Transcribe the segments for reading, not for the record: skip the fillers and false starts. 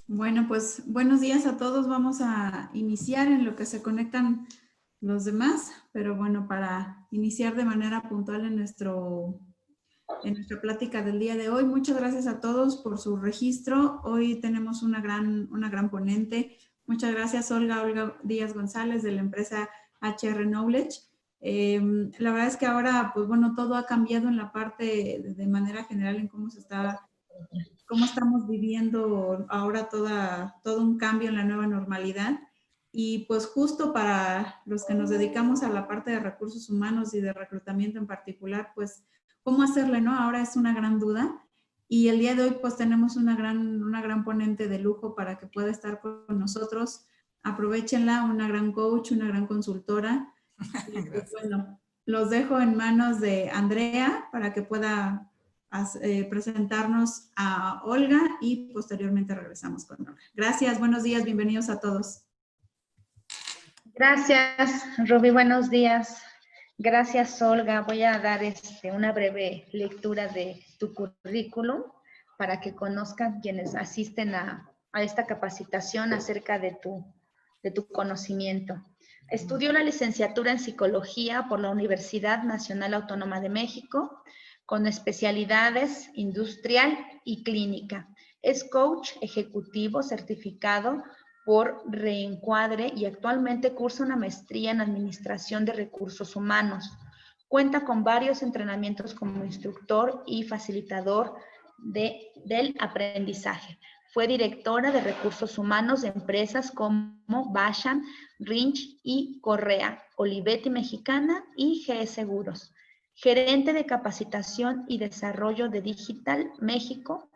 Bueno, pues buenos días a todos. Vamos a iniciar en lo que se conectan los demás, pero bueno, para iniciar de manera puntual en nuestra plática del día de hoy, muchas gracias a todos por su registro. Hoy tenemos una gran ponente. Muchas gracias, Olga Díaz González, de la empresa HR Knowledge. La verdad es que ahora, pues bueno, todo ha cambiado en la parte de manera general en cómo estamos viviendo ahora todo un cambio en la nueva normalidad. Y pues justo para los que nos dedicamos a la parte de recursos humanos y de reclutamiento en particular, pues cómo hacerle, ¿no? Ahora es una gran duda. Y el día de hoy pues tenemos una gran ponente de lujo para que pueda estar con nosotros. Aprovechenla, una gran coach, una gran consultora. Y pues Gracias. bueno, los dejo en manos de Andrea para que pueda presentarnos a Olga y posteriormente regresamos con Olga. Gracias, buenos días, bienvenidos a todos. Gracias, Ruby, buenos días. Gracias, Olga. Voy a dar una breve lectura de tu currículum para que conozcan quienes asisten a esta capacitación acerca de tu conocimiento. Estudió la licenciatura en Psicología por la Universidad Nacional Autónoma de México, con especialidades industrial y clínica. Es coach ejecutivo certificado por Reencuadre y actualmente cursa una maestría en Administración de Recursos Humanos. Cuenta con varios entrenamientos como instructor y facilitador del aprendizaje. Fue directora de Recursos Humanos de empresas como Basham, Rinch y Correa, Olivetti Mexicana y GE Seguros. Gerente de Capacitación y Desarrollo de Digital México.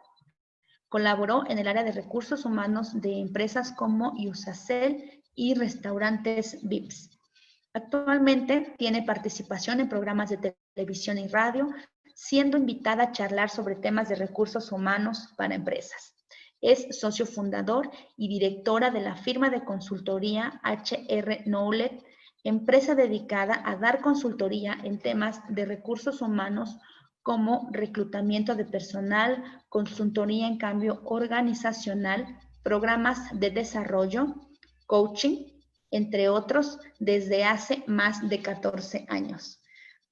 Colaboró en el área de recursos humanos de empresas como Iusacell y restaurantes Vips. Actualmente tiene participación en programas de televisión y radio, siendo invitada a charlar sobre temas de recursos humanos para empresas. Es socio fundador y directora de la firma de consultoría HR Knowledge, empresa dedicada a dar consultoría en temas de recursos humanos como reclutamiento de personal, consultoría en cambio organizacional, programas de desarrollo, coaching, entre otros, desde hace más de 14 años.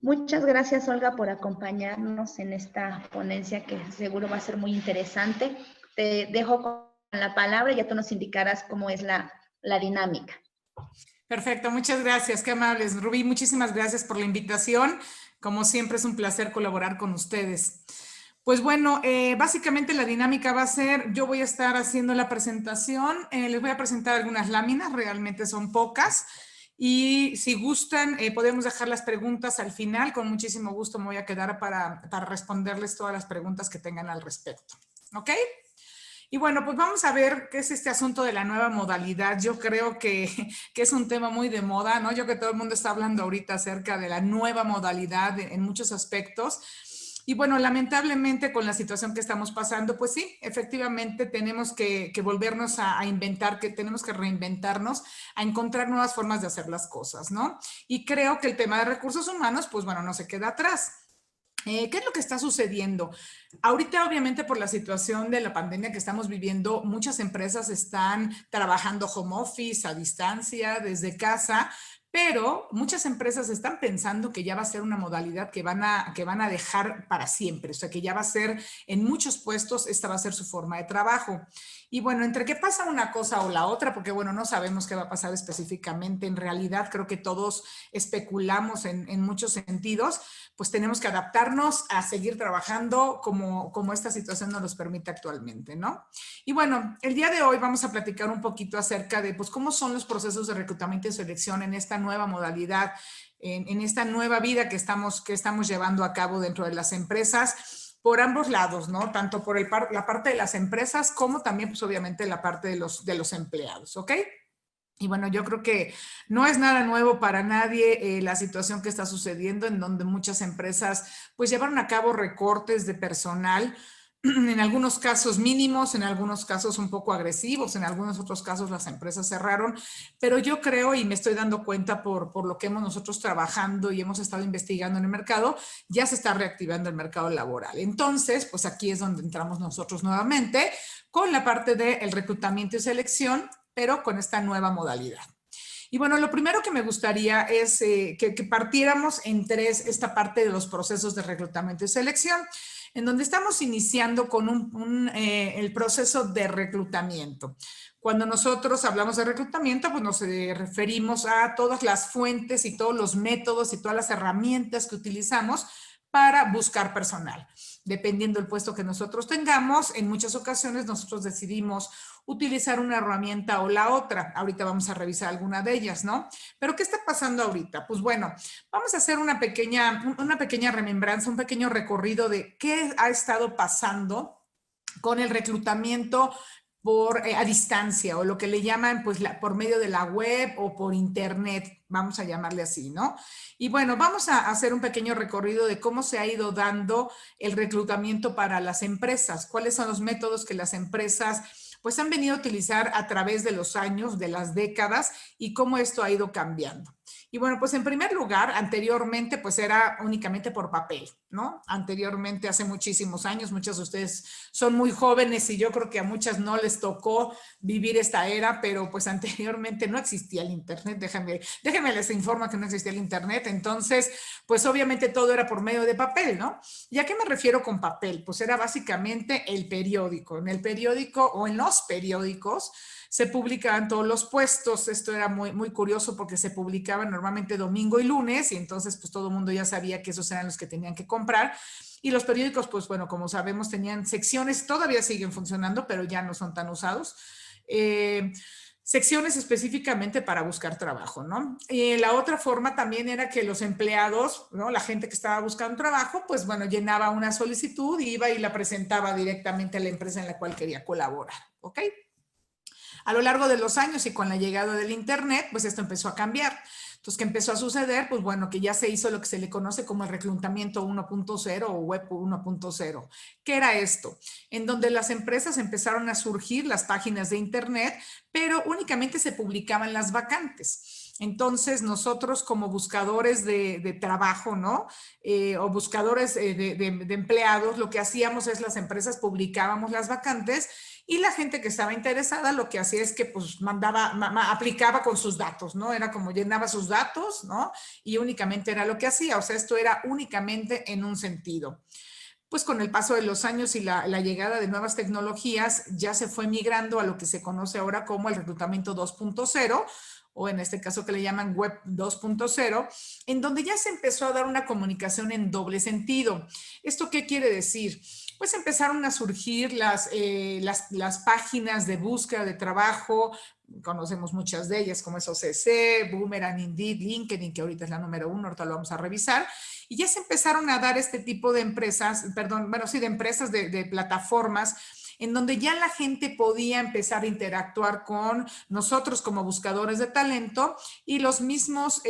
Muchas gracias, Olga, por acompañarnos en esta ponencia que seguro va a ser muy interesante. Te dejo con la palabra y ya tú nos indicarás cómo es la dinámica. Perfecto, muchas gracias, qué amables. Rubí, muchísimas gracias por la invitación. Como siempre es un placer colaborar con ustedes. Pues bueno, básicamente la dinámica va a ser, yo voy a estar haciendo la presentación, les voy a presentar algunas láminas, realmente son pocas, y si gustan podemos dejar las preguntas al final, con muchísimo gusto me voy a quedar para responderles todas las preguntas que tengan al respecto. ¿Ok? Y bueno, pues vamos a ver qué es este asunto de la nueva modalidad. Yo creo que es un tema muy de moda, ¿no? Yo creo que todo el mundo está hablando ahorita acerca de la nueva modalidad en muchos aspectos. Y bueno, lamentablemente con la situación que estamos pasando, pues sí, efectivamente tenemos que volvernos a inventar, que tenemos que reinventarnos, a encontrar nuevas formas de hacer las cosas, ¿no? Y creo que el tema de recursos humanos, pues bueno, no se queda atrás. ¿Qué es lo que está sucediendo? Ahorita, obviamente, por la situación de la pandemia que estamos viviendo, muchas empresas están trabajando home office, a distancia, desde casa, pero muchas empresas están pensando que ya va a ser una modalidad que van a dejar para siempre, o sea, que ya va a ser, en muchos puestos, esta va a ser su forma de trabajo. Y bueno, entre que pasa una cosa o la otra, porque bueno, no sabemos qué va a pasar específicamente, en realidad creo que todos especulamos en muchos sentidos, pues tenemos que adaptarnos a seguir trabajando como esta situación nos los permite actualmente, ¿no? Y bueno, el día de hoy vamos a platicar un poquito acerca de pues cómo son los procesos de reclutamiento y selección en esta nueva modalidad, en esta nueva vida que estamos llevando a cabo dentro de las empresas, por ambos lados, ¿no? Tanto por la parte de las empresas como también, pues obviamente, la parte de los empleados, ¿ok? Y bueno, yo creo que no es nada nuevo para nadie la situación que está sucediendo, en donde muchas empresas pues llevaron a cabo recortes de personal, en algunos casos mínimos, en algunos casos un poco agresivos, en algunos otros casos las empresas cerraron, pero yo creo y me estoy dando cuenta por lo que hemos nosotros trabajando y hemos estado investigando en el mercado, ya se está reactivando el mercado laboral. Entonces, pues aquí es donde entramos nosotros nuevamente con la parte del reclutamiento y selección, pero con esta nueva modalidad. Y bueno, lo primero que me gustaría es que partiéramos en esta parte de los procesos de reclutamiento y selección, en donde estamos iniciando con el proceso de reclutamiento. Cuando nosotros hablamos de reclutamiento, pues nos referimos a todas las fuentes y todos los métodos y todas las herramientas que utilizamos para buscar personal. Dependiendo del puesto que nosotros tengamos, en muchas ocasiones nosotros decidimos utilizar una herramienta o la otra. Ahorita vamos a revisar alguna de ellas, ¿no? Pero ¿qué está pasando ahorita? Pues bueno, vamos a hacer una pequeña remembranza, un pequeño recorrido de qué ha estado pasando con el reclutamiento a distancia, o lo que le llaman pues por medio de la web o por internet, vamos a llamarle así, ¿no? Y bueno, vamos a hacer un pequeño recorrido de cómo se ha ido dando el reclutamiento para las empresas, cuáles son los métodos que las empresas pues han venido a utilizar a través de los años, de las décadas, y cómo esto ha ido cambiando. Y bueno, pues en primer lugar, anteriormente pues era únicamente por papel, ¿no? Anteriormente, hace muchísimos años, muchos de ustedes son muy jóvenes y yo creo que a muchas no les tocó vivir esta era, pero pues anteriormente no existía el internet, déjenme les informo que no existía el internet, entonces pues obviamente todo era por medio de papel, ¿no? ¿Y a qué me refiero con papel? Pues era básicamente el periódico. En el periódico o en los periódicos se publicaban todos los puestos. Esto era muy curioso porque se publicaban normalmente domingo y lunes y entonces pues todo el mundo ya sabía que esos eran los que tenían que comprar. Y los periódicos, pues bueno, como sabemos, tenían secciones, todavía siguen funcionando, pero ya no son tan usados. Secciones específicamente para buscar trabajo, ¿no? Y la otra forma también era que los empleados, ¿no? La gente que estaba buscando trabajo, pues bueno, llenaba una solicitud, iba y la presentaba directamente a la empresa en la cual quería colaborar, ¿ok? A lo largo de los años y con la llegada del internet, pues esto empezó a cambiar. Entonces, ¿qué empezó a suceder? Pues bueno, que ya se hizo lo que se le conoce como el reclutamiento 1.0 o web 1.0. ¿Qué era esto? En donde las empresas empezaron a surgir las páginas de internet, pero únicamente se publicaban las vacantes. Entonces, nosotros como buscadores de trabajo, ¿no? O buscadores de empleados, lo que hacíamos es las empresas publicábamos las vacantes y la gente que estaba interesada lo que hacía es que pues aplicaba con sus datos, ¿no? Era como llenaba sus datos, ¿no? Y únicamente era lo que hacía, o sea, esto era únicamente en un sentido. Pues con el paso de los años y la llegada de nuevas tecnologías, ya se fue migrando a lo que se conoce ahora como el reclutamiento 2.0, o en este caso que le llaman web 2.0, en donde ya se empezó a dar una comunicación en doble sentido. ¿Esto qué quiere decir? Pues empezaron a surgir las páginas de búsqueda de trabajo, conocemos muchas de ellas como es OCC, Boomerang, Indeed, LinkedIn, que ahorita es la número 1, ahorita lo vamos a revisar, y ya se empezaron a dar este tipo de empresas, de empresas, de plataformas, en donde ya la gente podía empezar a interactuar con nosotros como buscadores de talento y los mismos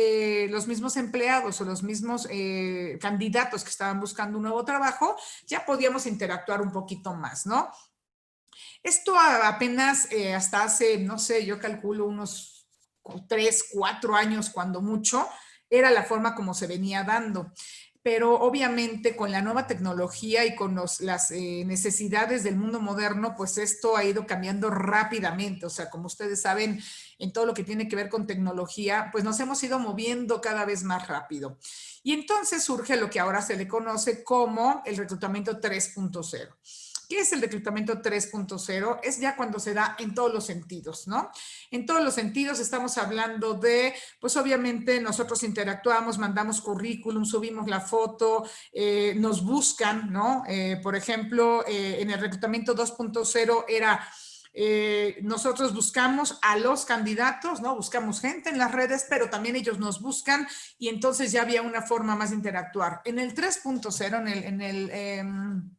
empleados o los mismos candidatos que estaban buscando un nuevo trabajo, ya podíamos interactuar un poquito más, ¿no? Esto apenas hasta hace, no sé, yo calculo unos 3, 4 años cuando mucho, era la forma como se venía dando. Pero obviamente con la nueva tecnología y con las necesidades del mundo moderno, pues esto ha ido cambiando rápidamente. O sea, como ustedes saben, en todo lo que tiene que ver con tecnología, pues nos hemos ido moviendo cada vez más rápido. Y entonces surge lo que ahora se le conoce como el reclutamiento 3.0. ¿Qué es el reclutamiento 3.0? Es ya cuando se da en todos los sentidos, ¿no? En todos los sentidos estamos hablando de, pues obviamente nosotros interactuamos, mandamos currículum, subimos la foto, nos buscan, ¿no? Por ejemplo, en el reclutamiento 2.0 era... nosotros buscamos a los candidatos, ¿no? Buscamos gente en las redes, pero también ellos nos buscan y entonces ya había una forma más de interactuar. En el 3.0,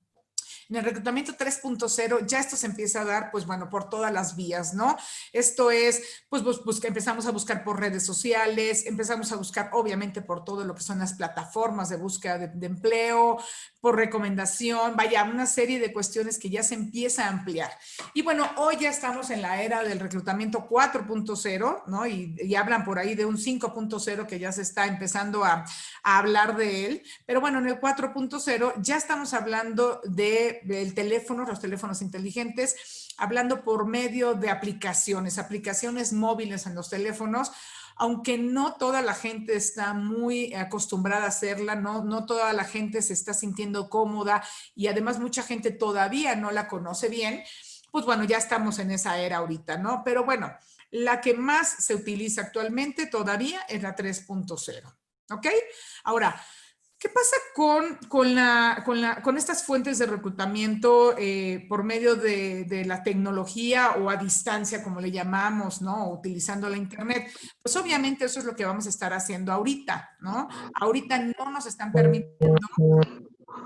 En el reclutamiento 3.0 ya esto se empieza a dar, pues bueno, por todas las vías, ¿no? Esto es, pues empezamos a buscar por redes sociales, empezamos a buscar obviamente por todo lo que son las plataformas de búsqueda de empleo, por recomendación, vaya, una serie de cuestiones que ya se empieza a ampliar. Y bueno, hoy ya estamos en la era del reclutamiento 4.0, ¿no? Y hablan por ahí de un 5.0 que ya se está empezando a hablar de él. Pero bueno, en el 4.0 ya estamos hablando del teléfono, los teléfonos inteligentes, hablando por medio de aplicaciones móviles en los teléfonos, aunque no toda la gente está muy acostumbrada a hacerla, no toda la gente se está sintiendo cómoda y además mucha gente todavía no la conoce bien, pues bueno, ya estamos en esa era ahorita, ¿no? Pero bueno, la que más se utiliza actualmente todavía es la 3.0, ¿ok? Ahora, ¿qué pasa con estas fuentes de reclutamiento por medio de la tecnología o a distancia, como le llamamos, ¿no? Utilizando la internet. Pues obviamente eso es lo que vamos a estar haciendo ahorita, ¿no? Ahorita no nos están permitiendo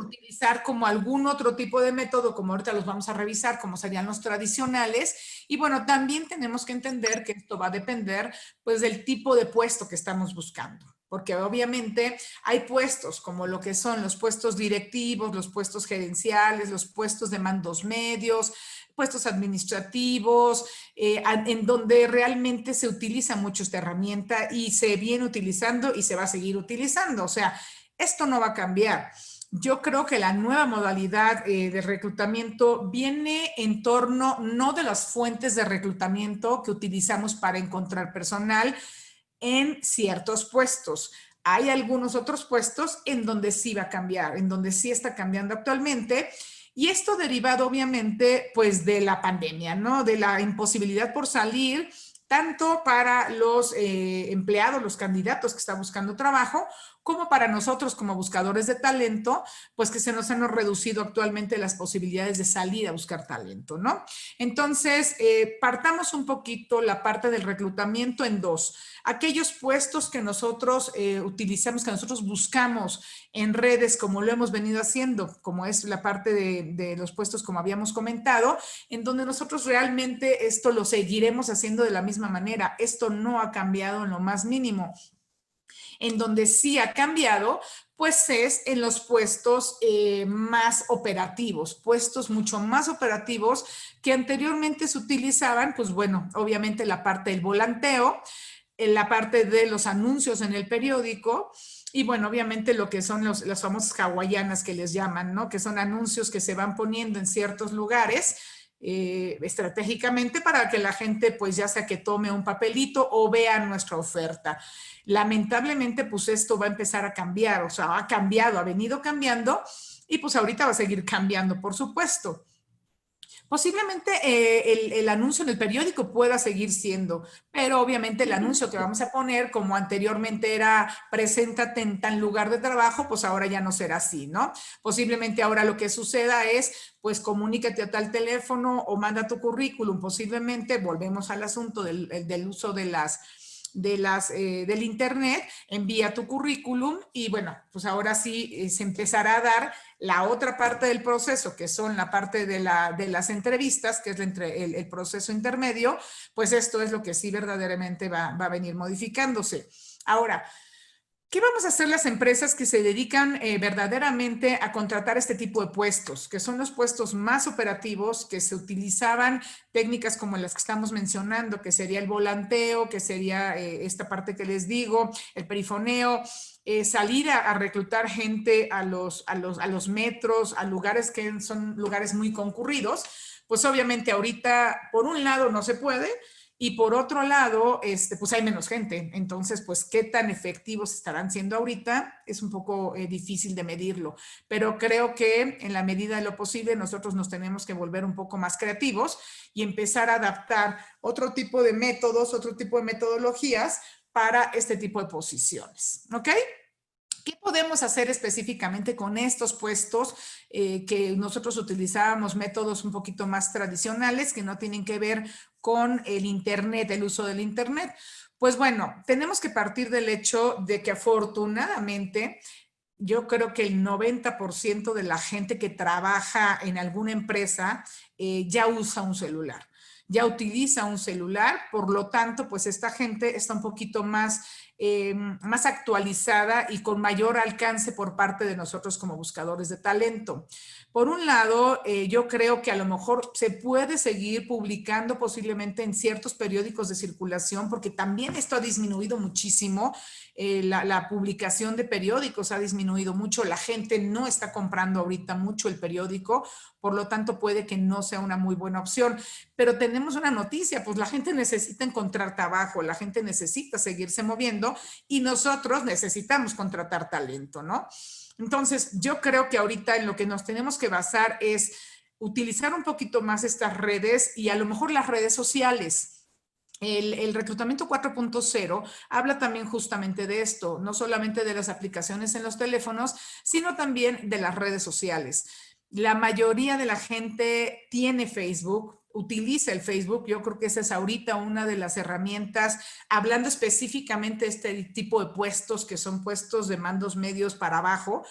utilizar como algún otro tipo de método, como ahorita los vamos a revisar, como serían los tradicionales. Y bueno, también tenemos que entender que esto va a depender pues del tipo de puesto que estamos buscando. Porque obviamente hay puestos como lo que son los puestos directivos, los puestos gerenciales, los puestos de mandos medios, puestos administrativos, en donde realmente se utiliza mucho esta herramienta y se viene utilizando y se va a seguir utilizando. O sea, esto no va a cambiar. Yo creo que la nueva modalidad de reclutamiento viene en torno no de las fuentes de reclutamiento que utilizamos para encontrar personal en ciertos puestos. Hay algunos otros puestos en donde sí va a cambiar, en donde sí está cambiando actualmente. Y esto derivado obviamente pues de la pandemia, ¿no? De la imposibilidad por salir, tanto para los empleados, los candidatos que están buscando trabajo, como para nosotros como buscadores de talento, pues que se nos han reducido actualmente las posibilidades de salir a buscar talento, ¿no? Entonces, partamos un poquito la parte del reclutamiento en dos. Aquellos puestos que nosotros utilizamos, que nosotros buscamos en redes, como lo hemos venido haciendo, como es la parte de los puestos, como habíamos comentado, en donde nosotros realmente esto lo seguiremos haciendo de la misma manera. Esto no ha cambiado en lo más mínimo. En donde sí ha cambiado, pues es en los puestos más operativos, puestos mucho más operativos que anteriormente se utilizaban, pues bueno, obviamente la parte del volanteo, en la parte de los anuncios en el periódico y bueno, obviamente lo que son las famosas hawaianas que les llaman, ¿no? Que son anuncios que se van poniendo en ciertos lugares estratégicamente para que la gente pues ya sea que tome un papelito o vea nuestra oferta. Lamentablemente pues esto va a empezar a cambiar, o sea, ha cambiado, ha venido cambiando y pues ahorita va a seguir cambiando, por supuesto. Posiblemente el anuncio en el periódico pueda seguir siendo, pero obviamente el anuncio que vamos a poner, como anteriormente era preséntate en tal lugar de trabajo, pues ahora ya no será así, ¿no? Posiblemente ahora lo que suceda es, pues comunícate a tal teléfono o manda tu currículum. Posiblemente volvemos al asunto del uso del internet, envía tu currículum y bueno, pues ahora sí se empezará a dar la otra parte del proceso, que son la parte de las entrevistas, que es el proceso intermedio, pues esto es lo que sí verdaderamente va a venir modificándose. Ahora, ¿qué vamos a hacer las empresas que se dedican verdaderamente a contratar este tipo de puestos? Que son los puestos más operativos, que se utilizaban técnicas como las que estamos mencionando, que sería el volanteo, que sería esta parte que les digo, el perifoneo, salir a reclutar gente a los metros, a lugares que son lugares muy concurridos. Pues obviamente ahorita, por un lado, no se puede, y por otro lado, pues hay menos gente. Entonces, pues, ¿qué tan efectivos estarán siendo ahorita? Es un poco difícil de medirlo. Pero creo que en la medida de lo posible nosotros nos tenemos que volver un poco más creativos y empezar a adaptar otro tipo de métodos, otro tipo de metodologías para este tipo de posiciones. ¿Ok? ¿Qué podemos hacer específicamente con estos puestos que nosotros utilizábamos métodos un poquito más tradicionales que no tienen que ver con el internet, el uso del internet? Pues bueno, tenemos que partir del hecho de que afortunadamente yo creo que el 90% de la gente que trabaja en alguna empresa ya usa un celular, ya utiliza un celular, por lo tanto, pues esta gente está un poquito más actualizada y con mayor alcance por parte de nosotros como buscadores de talento. Por un lado, yo creo que a lo mejor se puede seguir publicando posiblemente en ciertos periódicos de circulación, porque también esto ha disminuido muchísimo. La publicación de periódicos ha disminuido mucho. La gente no está comprando ahorita mucho el periódico, por lo tanto puede que no sea una muy buena opción. Pero tenemos una noticia, pues la gente necesita encontrar trabajo, la gente necesita seguirse moviendo y nosotros necesitamos contratar talento, ¿no? Entonces, yo creo que ahorita en lo que nos tenemos que basar es utilizar un poquito más estas redes y a lo mejor las redes sociales. El reclutamiento 4.0 habla también justamente de esto, no solamente de las aplicaciones en los teléfonos, sino también de las redes sociales. La mayoría de la gente tiene Facebook, utiliza el Facebook. Yo creo que esa es ahorita una de las herramientas, hablando específicamente de este tipo de puestos que son puestos de mandos medios para abajo,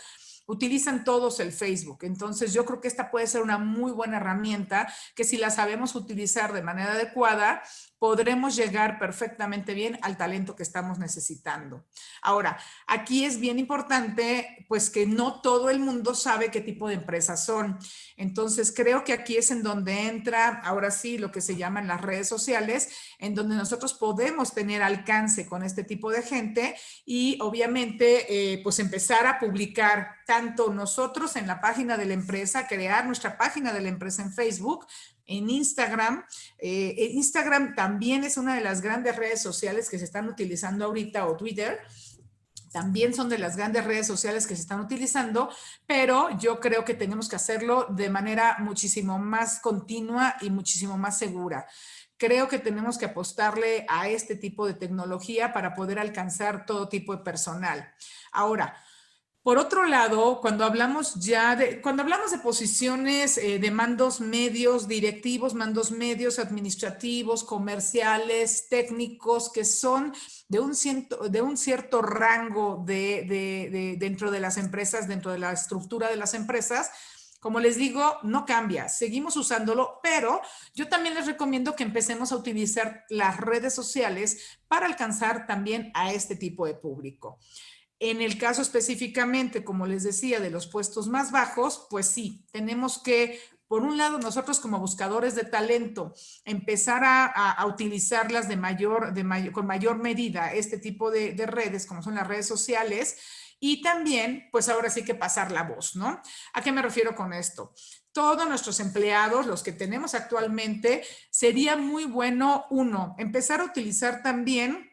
utilizan todos el Facebook. Entonces yo creo que esta puede ser una muy buena herramienta que si la sabemos utilizar de manera adecuada, podremos llegar perfectamente bien al talento que estamos necesitando. Ahora, aquí es bien importante, pues que no todo el mundo sabe qué tipo de empresas son. Entonces, creo que aquí es en donde entra, ahora sí, lo que se llaman las redes sociales, en donde nosotros podemos tener alcance con este tipo de gente y obviamente, pues empezar a publicar tanto nosotros en la página de la empresa, crear nuestra página de la empresa en Facebook, en Instagram. Instagram también es una de las grandes redes sociales que se están utilizando ahorita, o Twitter. También son de las grandes redes sociales que se están utilizando, pero yo creo que tenemos que hacerlo de manera muchísimo más continua y muchísimo más segura. Creo que tenemos que apostarle a este tipo de tecnología para poder alcanzar todo tipo de personal. Ahora, por otro lado, cuando hablamos de posiciones de mandos medios, directivos, mandos medios, administrativos, comerciales, técnicos, que son de un cierto rango dentro de las empresas, dentro de la estructura de las empresas, como les digo, no cambia, seguimos usándolo, pero yo también les recomiendo que empecemos a utilizar las redes sociales para alcanzar también a este tipo de público. En el caso específicamente, como les decía, de los puestos más bajos, pues sí, tenemos que, por un lado, nosotros como buscadores de talento, empezar a utilizarlas con mayor medida, este tipo de redes, como son las redes sociales, y también, pues ahora sí que pasar la voz, ¿no? ¿A qué me refiero con esto? Todos nuestros empleados, los que tenemos actualmente, sería muy bueno, uno, empezar a utilizar también,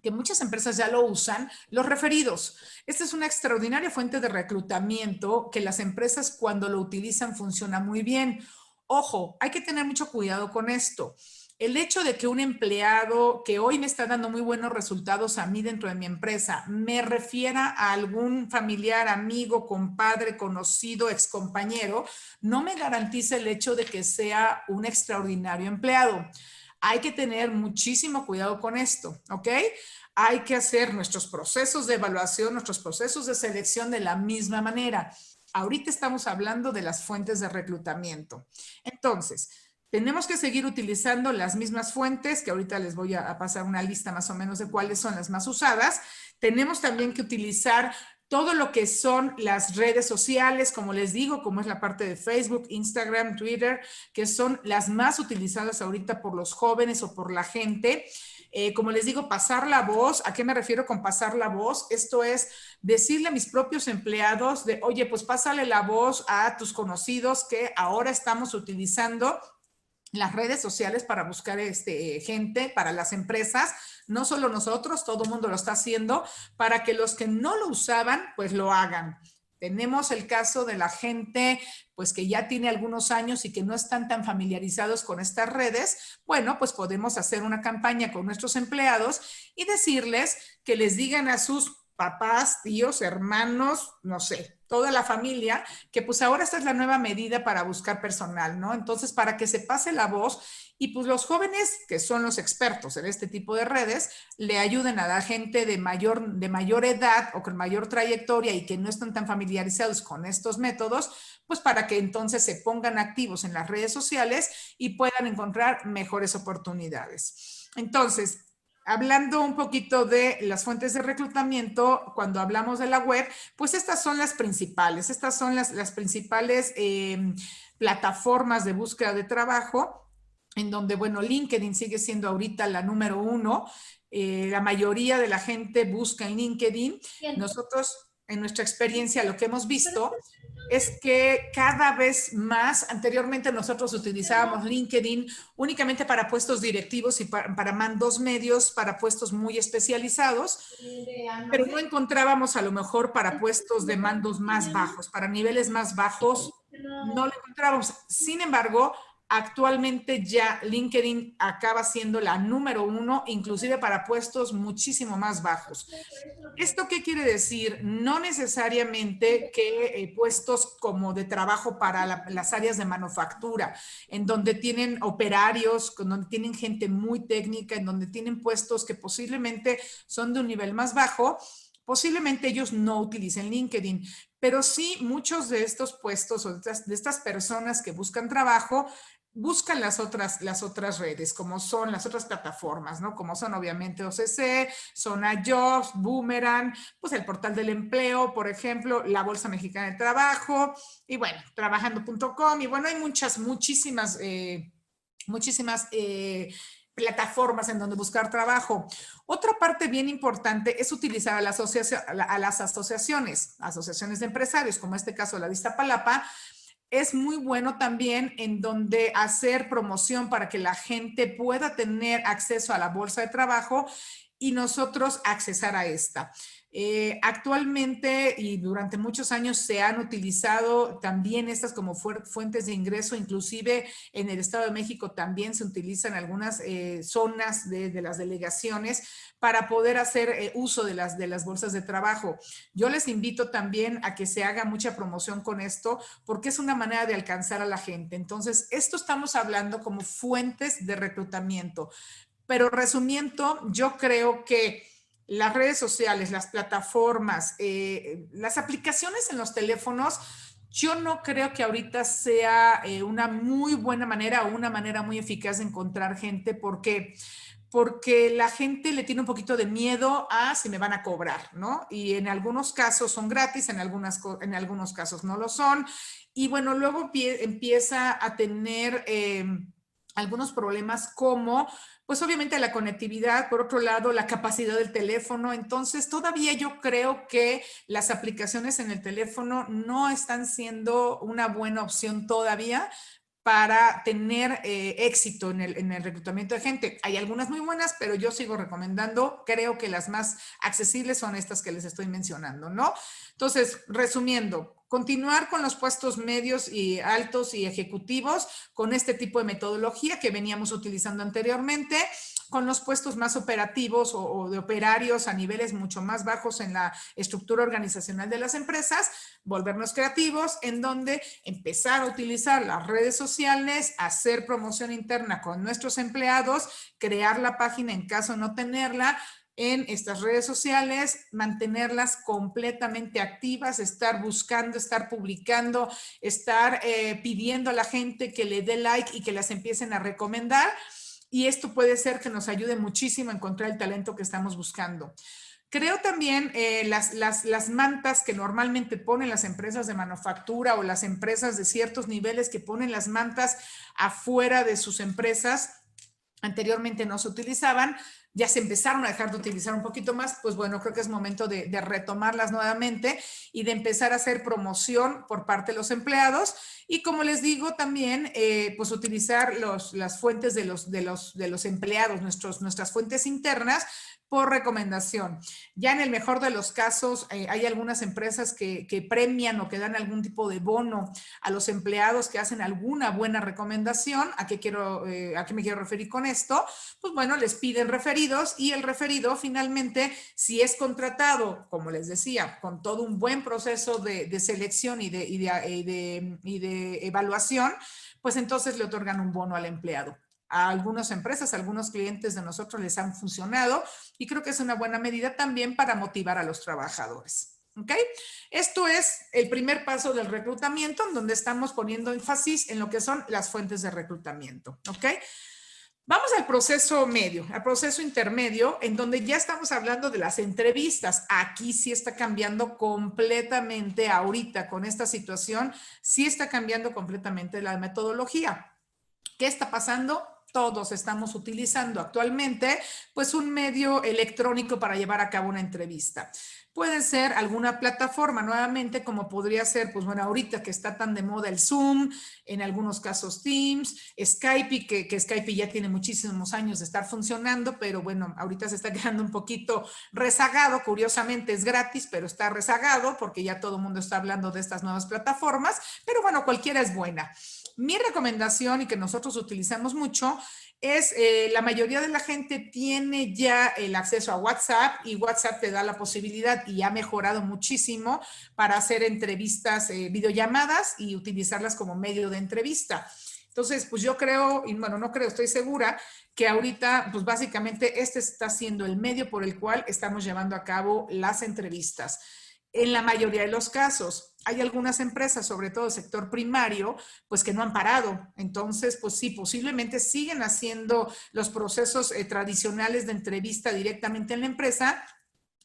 que muchas empresas ya lo usan, los referidos. Esta es una extraordinaria fuente de reclutamiento que las empresas cuando lo utilizan funciona muy bien. Ojo, hay que tener mucho cuidado con esto. El hecho de que un empleado que hoy me está dando muy buenos resultados a mí dentro de mi empresa me refiera a algún familiar, amigo, compadre, conocido, excompañero, no me garantiza el hecho de que sea un extraordinario empleado. Hay que tener muchísimo cuidado con esto, ¿ok? Hay que hacer nuestros procesos de evaluación, nuestros procesos de selección de la misma manera. Ahorita estamos hablando de las fuentes de reclutamiento. Entonces, tenemos que seguir utilizando las mismas fuentes, que ahorita les voy a pasar una lista más o menos de cuáles son las más usadas. Tenemos también que utilizar todo lo que son las redes sociales, como les digo, como es la parte de Facebook, Instagram, Twitter, que son las más utilizadas ahorita por los jóvenes o por la gente. Como les digo, pasar la voz. ¿A qué me refiero con pasar la voz? Esto es decirle a mis propios empleados de, oye, pues pásale la voz a tus conocidos que ahora estamos utilizando las redes sociales para buscar gente para las empresas. No solo nosotros, todo el mundo lo está haciendo, para que los que no lo usaban, pues lo hagan. Tenemos el caso de la gente, pues que ya tiene algunos años y que no están tan familiarizados con estas redes. Bueno, pues podemos hacer una campaña con nuestros empleados y decirles que les digan a sus papás, tíos, hermanos, no sé, toda la familia, que pues ahora esta es la nueva medida para buscar personal, ¿no? Entonces, para que se pase la voz y pues los jóvenes, que son los expertos en este tipo de redes, le ayuden a la gente de mayor edad o con mayor trayectoria y que no están tan familiarizados con estos métodos, pues para que entonces se pongan activos en las redes sociales y puedan encontrar mejores oportunidades. Entonces, hablando un poquito de las fuentes de reclutamiento, cuando hablamos de la web, pues estas son las principales, estas son las principales plataformas de búsqueda de trabajo, en donde, bueno, LinkedIn sigue siendo ahorita la número 1. La mayoría de la gente busca en LinkedIn. Nosotros, en nuestra experiencia, lo que hemos visto es que cada vez más, anteriormente nosotros utilizábamos LinkedIn únicamente para puestos directivos y para mandos medios, para puestos muy especializados, pero no encontrábamos a lo mejor para puestos de mandos más bajos, para niveles más bajos, no lo encontrábamos. Sin embargo, actualmente ya LinkedIn acaba siendo la número 1, inclusive para puestos muchísimo más bajos. ¿Esto qué quiere decir? No necesariamente que puestos como de trabajo para las áreas de manufactura, en donde tienen operarios, en donde tienen gente muy técnica, en donde tienen puestos que posiblemente son de un nivel más bajo, posiblemente ellos no utilicen LinkedIn, pero sí muchos de estos puestos o de estas personas que buscan trabajo buscan las otras redes, como son las otras plataformas, ¿no? Como son obviamente OCC, Zona Jobs, Boomerang, pues el portal del empleo, por ejemplo, la Bolsa Mexicana de Trabajo, y bueno, trabajando.com, y bueno, hay muchísimas plataformas en donde buscar trabajo. Otra parte bien importante es utilizar a las asociaciones de empresarios, como este caso de la de Iztapalapa. Es muy bueno también en donde hacer promoción para que la gente pueda tener acceso a la bolsa de trabajo y nosotros accesar a esta. Actualmente y durante muchos años se han utilizado también estas como fuentes de ingreso, inclusive en el Estado de México también se utilizan algunas zonas de las delegaciones para poder hacer uso de las bolsas de trabajo. Yo les invito también a que se haga mucha promoción con esto porque es una manera de alcanzar a la gente. Entonces, esto estamos hablando como fuentes de reclutamiento. Pero resumiendo, yo creo que las redes sociales, las plataformas, las aplicaciones en los teléfonos, yo no creo que ahorita sea una muy buena manera o una manera muy eficaz de encontrar gente porque la gente le tiene un poquito de miedo a si me van a cobrar, ¿no? Y en algunos casos son gratis, en algunos casos no lo son. Y bueno, luego empieza a tener algunos problemas como pues obviamente la conectividad, por otro lado, la capacidad del teléfono. Entonces, todavía yo creo que las aplicaciones en el teléfono no están siendo una buena opción todavía para tener éxito en el reclutamiento de gente. Hay algunas muy buenas, pero yo sigo recomendando, creo que las más accesibles son estas que les estoy mencionando, ¿no? Entonces, resumiendo, continuar con los puestos medios y altos y ejecutivos con este tipo de metodología que veníamos utilizando anteriormente, con los puestos más operativos o de operarios a niveles mucho más bajos en la estructura organizacional de las empresas, volvernos creativos, en donde empezar a utilizar las redes sociales, hacer promoción interna con nuestros empleados, crear la página en caso de no tenerla, en estas redes sociales, mantenerlas completamente activas, estar buscando, estar publicando, estar pidiendo a la gente que le dé like y que las empiecen a recomendar. Y esto puede ser que nos ayude muchísimo a encontrar el talento que estamos buscando. Creo también las mantas que normalmente ponen las empresas de manufactura o las empresas de ciertos niveles que ponen las mantas afuera de sus empresas, anteriormente no se utilizaban, ya se empezaron a dejar de utilizar un poquito más, pues bueno, creo que es momento de retomarlas nuevamente y de empezar a hacer promoción por parte de los empleados. Y como les digo también, pues utilizar las fuentes de los empleados, nuestras fuentes internas, por recomendación. Ya en el mejor de los casos, hay algunas empresas que premian o que dan algún tipo de bono a los empleados que hacen alguna buena recomendación. ¿A qué me quiero referir con esto? Pues bueno, les piden referir referidos, y el referido finalmente, si es contratado, como les decía, con todo un buen proceso de selección y de evaluación, pues entonces le otorgan un bono al empleado. A algunas empresas, a algunos clientes de nosotros les han funcionado y creo que es una buena medida también para motivar a los trabajadores. ¿Ok? Esto es el primer paso del reclutamiento, en donde estamos poniendo énfasis en lo que son las fuentes de reclutamiento. ¿Ok? Vamos al proceso medio, al proceso intermedio, en donde ya estamos hablando de las entrevistas. Aquí sí está cambiando completamente ahorita con esta situación, sí está cambiando completamente la metodología. ¿Qué está pasando? Todos estamos utilizando actualmente pues un medio electrónico para llevar a cabo una entrevista. Puede ser alguna plataforma, nuevamente, como podría ser, pues bueno, ahorita que está tan de moda el Zoom, en algunos casos Teams, Skype, que Skype ya tiene muchísimos años de estar funcionando, pero bueno, ahorita se está quedando un poquito rezagado, curiosamente es gratis, pero está rezagado porque ya todo el mundo está hablando de estas nuevas plataformas, pero bueno, cualquiera es buena. Mi recomendación, y que nosotros utilizamos mucho, es la mayoría de la gente tiene ya el acceso a WhatsApp, y WhatsApp te da la posibilidad, y ha mejorado muchísimo para hacer entrevistas, videollamadas, y utilizarlas como medio de entrevista. Entonces, pues yo creo, y bueno, no creo, estoy segura que ahorita, pues básicamente este está siendo el medio por el cual estamos llevando a cabo las entrevistas. En la mayoría de los casos, hay algunas empresas, sobre todo el sector primario, pues que no han parado. Entonces, pues sí, posiblemente siguen haciendo los procesos tradicionales de entrevista directamente en la empresa,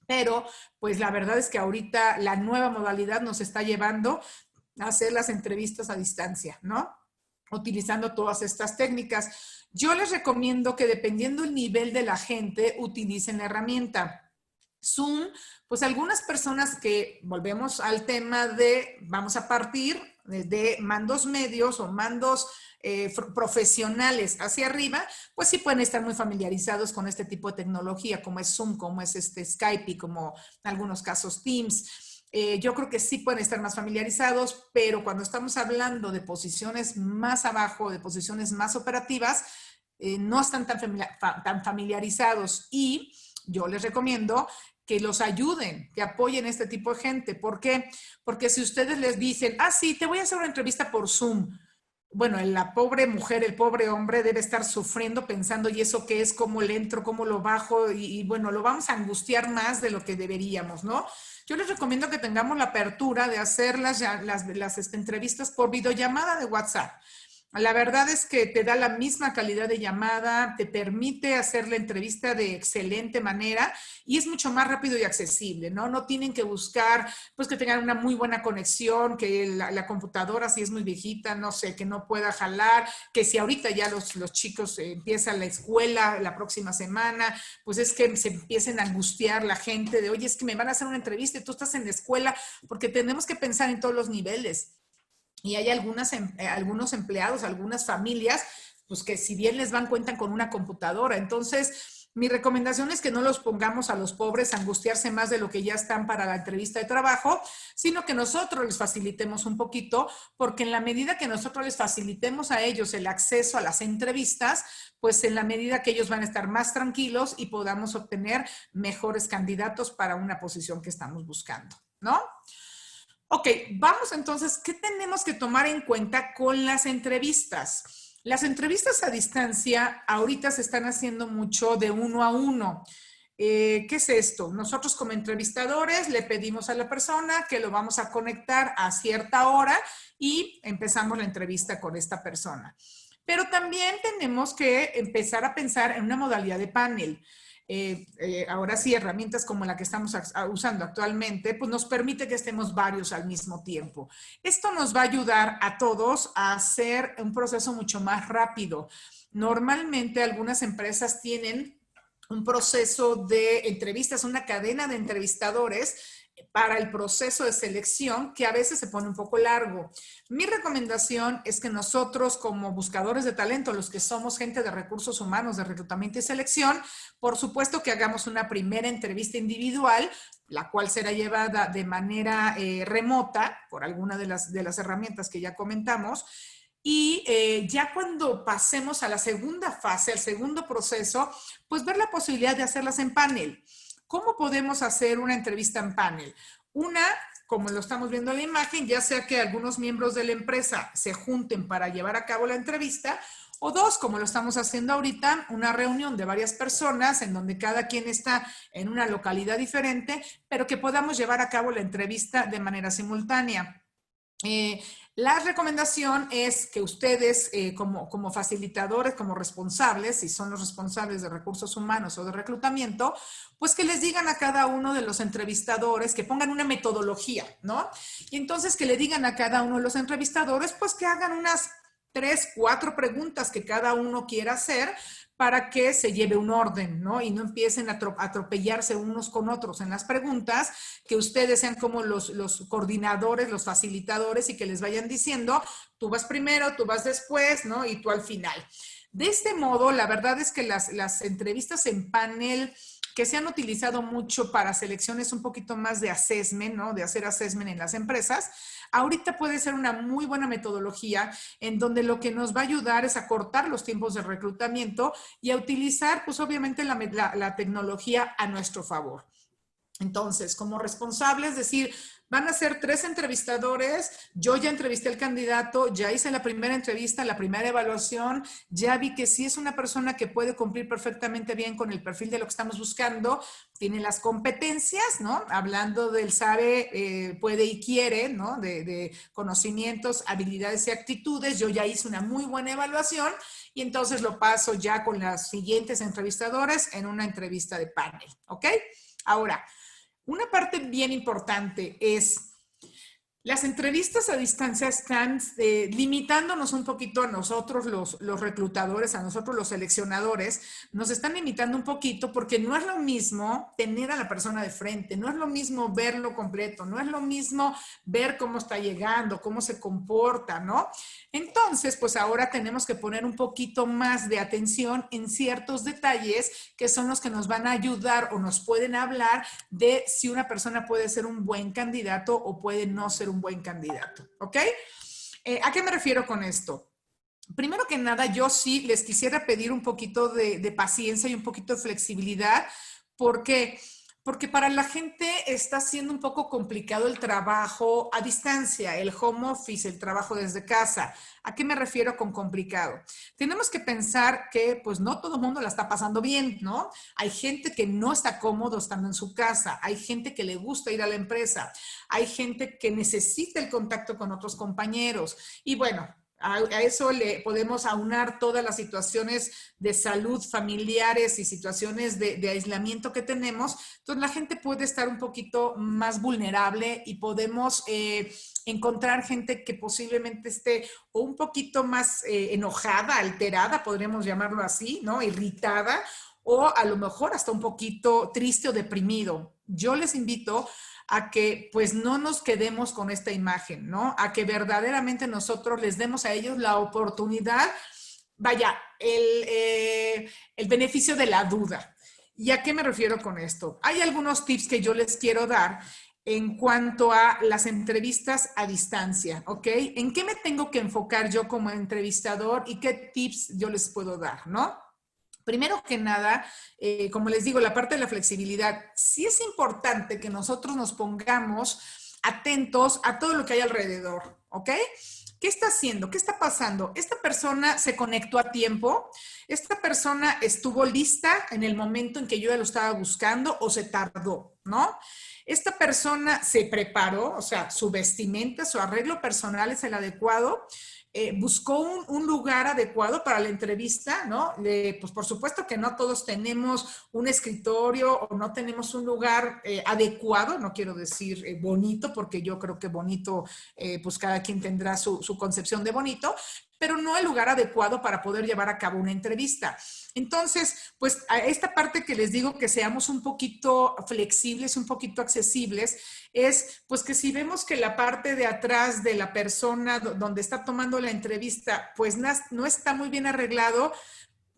pero pues la verdad es que ahorita la nueva modalidad nos está llevando a hacer las entrevistas a distancia, ¿no? Utilizando todas estas técnicas. Yo les recomiendo que, dependiendo el nivel de la gente, utilicen la herramienta. Zoom, pues algunas personas que, volvemos al tema de, vamos a partir de mandos medios o mandos profesionales hacia arriba, pues sí pueden estar muy familiarizados con este tipo de tecnología, como es Zoom, como es Skype y como en algunos casos Teams. Yo creo que sí pueden estar más familiarizados, pero cuando estamos hablando de posiciones más abajo, de posiciones más operativas, no están tan familiarizados, y yo les recomiendo que los ayuden, que apoyen a este tipo de gente. ¿Por qué? Porque si ustedes les dicen, ah, sí, te voy a hacer una entrevista por Zoom, bueno, la pobre mujer, el pobre hombre debe estar sufriendo pensando, ¿y eso qué es? ¿Cómo le entro? ¿Cómo lo bajo? Y bueno, lo vamos a angustiar más de lo que deberíamos, ¿no? Yo les recomiendo que tengamos la apertura de hacer las entrevistas por videollamada de WhatsApp. La verdad es que te da la misma calidad de llamada, te permite hacer la entrevista de excelente manera y es mucho más rápido y accesible, ¿no? No tienen que buscar, pues, que tengan una muy buena conexión, que la computadora, si es muy viejita, no sé, que no pueda jalar, que si ahorita ya los chicos empiezan la escuela la próxima semana, pues es que se empiecen a angustiar la gente de, oye, es que me van a hacer una entrevista y tú estás en la escuela, porque tenemos que pensar en todos los niveles. Y hay algunos empleados, algunas familias, pues que si bien les van, cuentan con una computadora. Entonces, mi recomendación es que no los pongamos a los pobres a angustiarse más de lo que ya están para la entrevista de trabajo, sino que nosotros les facilitemos un poquito, porque en la medida que nosotros les facilitemos a ellos el acceso a las entrevistas, pues en la medida que ellos van a estar más tranquilos y podamos obtener mejores candidatos para una posición que estamos buscando, ¿no? Ok, vamos entonces, ¿qué tenemos que tomar en cuenta con las entrevistas? Las entrevistas a distancia ahorita se están haciendo mucho de 1 a 1. ¿Qué es esto? Nosotros como entrevistadores le pedimos a la persona que lo vamos a conectar a cierta hora y empezamos la entrevista con esta persona. Pero también tenemos que empezar a pensar en una modalidad de panel. Ahora sí, herramientas como la que estamos usando actualmente, pues nos permite que estemos varios al mismo tiempo. Esto nos va a ayudar a todos a hacer un proceso mucho más rápido. Normalmente algunas empresas tienen un proceso de entrevistas, una cadena de entrevistadores para el proceso de selección que a veces se pone un poco largo. Mi recomendación es que nosotros, como buscadores de talento, los que somos gente de recursos humanos, de reclutamiento y selección, por supuesto que hagamos una primera entrevista individual, la cual será llevada de manera remota por alguna de las herramientas que ya comentamos, y ya cuando pasemos a la segunda fase, al segundo proceso, pues ver la posibilidad de hacerlas en panel. ¿Cómo podemos hacer una entrevista en panel? Una, como lo estamos viendo en la imagen, ya sea que algunos miembros de la empresa se junten para llevar a cabo la entrevista, o dos, como lo estamos haciendo ahorita, una reunión de varias personas en donde cada quien está en una localidad diferente, pero que podamos llevar a cabo la entrevista de manera simultánea. La recomendación es que ustedes como facilitadores, como responsables, si son los responsables de recursos humanos o de reclutamiento, pues que les digan a cada uno de los entrevistadores, que pongan una metodología, ¿no? Y entonces que le digan a cada uno de los entrevistadores, pues que hagan unas 3, 4 preguntas que cada uno quiera hacer para que se lleve un orden, ¿no? Y no empiecen a atropellarse unos con otros en las preguntas, que ustedes sean como los coordinadores, los facilitadores y que les vayan diciendo, tú vas primero, tú vas después, ¿no? Y tú al final. De este modo, la verdad es que las entrevistas en panel que se han utilizado mucho para selecciones un poquito más de assessment, ¿no? De hacer assessment en las empresas, ahorita puede ser una muy buena metodología en donde lo que nos va a ayudar es a cortar los tiempos de reclutamiento y a utilizar, pues obviamente, la tecnología a nuestro favor. Entonces, como responsable, es decir, van a ser 3 entrevistadores, yo ya entrevisté al candidato, ya hice la primera entrevista, la primera evaluación, ya vi que sí es una persona que puede cumplir perfectamente bien con el perfil de lo que estamos buscando, tiene las competencias, ¿no? Hablando del sabe, puede y quiere, ¿no? De conocimientos, habilidades y actitudes, yo ya hice una muy buena evaluación y entonces lo paso ya con las siguientes entrevistadores en una entrevista de panel, ¿ok? Ahora, una parte bien importante es, las entrevistas a distancia están limitándonos un poquito a nosotros los reclutadores, a nosotros los seleccionadores, nos están limitando un poquito porque no es lo mismo tener a la persona de frente, no es lo mismo verlo completo, no es lo mismo ver cómo está llegando, cómo se comporta, ¿no? Entonces, pues ahora tenemos que poner un poquito más de atención en ciertos detalles que son los que nos van a ayudar o nos pueden hablar de si una persona puede ser un buen candidato o puede no ser un buen candidato, ¿ok? ¿A qué me refiero con esto? Primero que nada, yo sí les quisiera pedir un poquito de paciencia y un poquito de flexibilidad, porque para la gente está siendo un poco complicado el trabajo a distancia, el home office, el trabajo desde casa. ¿A qué me refiero con complicado? Tenemos que pensar que pues no todo el mundo la está pasando bien, ¿no? Hay gente que no está cómodo estando en su casa, hay gente que le gusta ir a la empresa, hay gente que necesita el contacto con otros compañeros y bueno, a eso le podemos aunar todas las situaciones de salud familiares y situaciones de aislamiento que tenemos. Entonces la gente puede estar un poquito más vulnerable y podemos encontrar gente que posiblemente esté o un poquito más enojada, alterada, podríamos llamarlo así, ¿no? Irritada, o a lo mejor hasta un poquito triste o deprimido. Yo les invito a que pues no nos quedemos con esta imagen, ¿no? A que verdaderamente nosotros les demos a ellos la oportunidad, vaya, el beneficio de la duda. ¿Y a qué me refiero con esto? Hay algunos tips que yo les quiero dar en cuanto a las entrevistas a distancia, ¿ok? ¿En qué me tengo que enfocar yo como entrevistador y qué tips yo les puedo dar, ¿no? Primero que nada, como les digo, la parte de la flexibilidad, sí es importante que nosotros nos pongamos atentos a todo lo que hay alrededor, ¿ok? ¿Qué está haciendo? ¿Qué está pasando? ¿Esta persona se conectó a tiempo? ¿Esta persona estuvo lista en el momento en que yo ya lo estaba buscando o se tardó, ¿no? Esta persona se preparó, o sea, su vestimenta, su arreglo personal es el adecuado. Buscó un lugar adecuado para la entrevista, ¿no? Pues por supuesto que no todos tenemos un escritorio o no tenemos un lugar adecuado, no quiero decir bonito, porque yo creo que bonito, pues cada quien tendrá su concepción de bonito, pero no el lugar adecuado para poder llevar a cabo una entrevista. Entonces, pues a esta parte que les digo que seamos un poquito flexibles, un poquito accesibles, es pues que si vemos que la parte de atrás de la persona donde está tomando la entrevista, pues no está muy bien arreglado,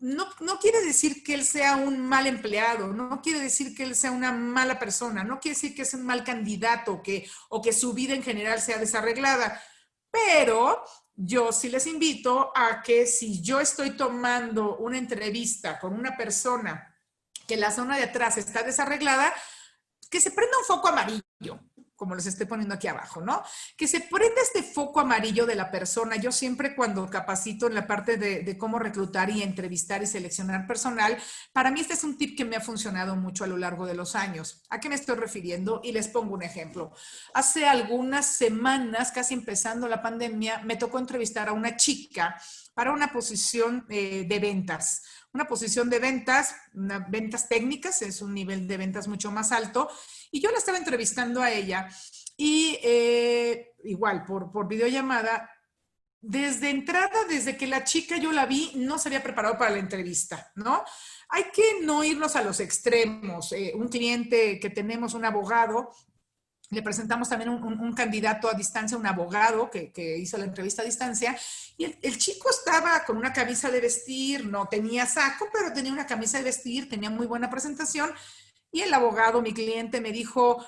no quiere decir que él sea un mal empleado, no quiere decir que él sea una mala persona, no quiere decir que es un mal candidato o que su vida en general sea desarreglada, pero yo sí les invito a que si yo estoy tomando una entrevista con una persona que la zona de atrás está desarreglada, que se prenda un foco amarillo, como les estoy poniendo aquí abajo, ¿no? Que se prenda este foco amarillo de la persona. Yo siempre cuando capacito en la parte de cómo reclutar y entrevistar y seleccionar personal, para mí este es un tip que me ha funcionado mucho a lo largo de los años. ¿A qué me estoy refiriendo? Y les pongo un ejemplo. Hace algunas semanas, casi empezando la pandemia, me tocó entrevistar a una chica para una posición de ventas. Una posición de ventas, ventas técnicas, es un nivel de ventas mucho más alto. Y yo la estaba entrevistando a ella y igual por videollamada, desde entrada, desde que la chica yo la vi, no se había preparado para la entrevista, ¿no? Hay que no irnos a los extremos. Un cliente que tenemos, un abogado, le presentamos también un candidato a distancia, un abogado que hizo la entrevista a distancia, y el chico estaba con una camisa de vestir, no tenía saco, pero tenía una camisa de vestir, tenía muy buena presentación, y el abogado, mi cliente, me dijo,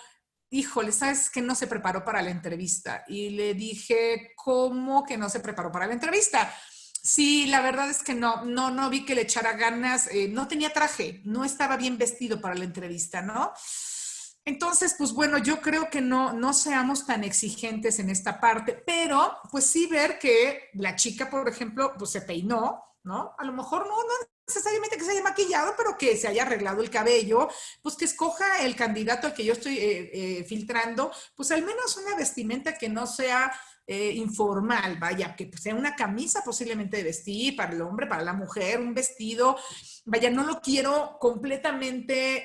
híjole, ¿sabes que no se preparó para la entrevista? Y le dije, ¿cómo que no se preparó para la entrevista? Sí, la verdad es que no vi que le echara ganas, no tenía traje, no estaba bien vestido para la entrevista, ¿no? Entonces, pues bueno, yo creo que no seamos tan exigentes en esta parte, pero pues sí ver que la chica, por ejemplo, pues se peinó, ¿no? A lo mejor no necesariamente que se haya maquillado, pero que se haya arreglado el cabello, pues que escoja el candidato al que yo estoy filtrando, pues al menos una vestimenta que no sea informal, vaya, que sea una camisa posiblemente de vestir para el hombre, para la mujer, un vestido, vaya, no lo quiero completamente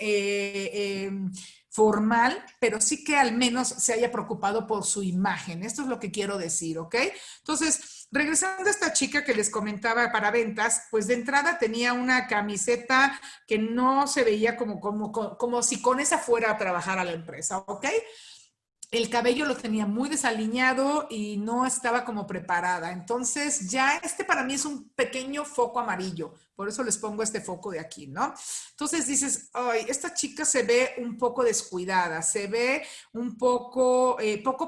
formal, pero sí que al menos se haya preocupado por su imagen. Esto es lo que quiero decir, ¿ok? Entonces, regresando a esta chica que les comentaba para ventas, pues de entrada tenía una camiseta que no se veía como si con esa fuera a trabajar a la empresa, ¿ok? El cabello lo tenía muy desaliñado y no estaba como preparada. Entonces ya para mí es un pequeño foco amarillo. Por eso les pongo este foco de aquí, ¿no? Entonces dices, ay, esta chica se ve un poco descuidada, se ve un poco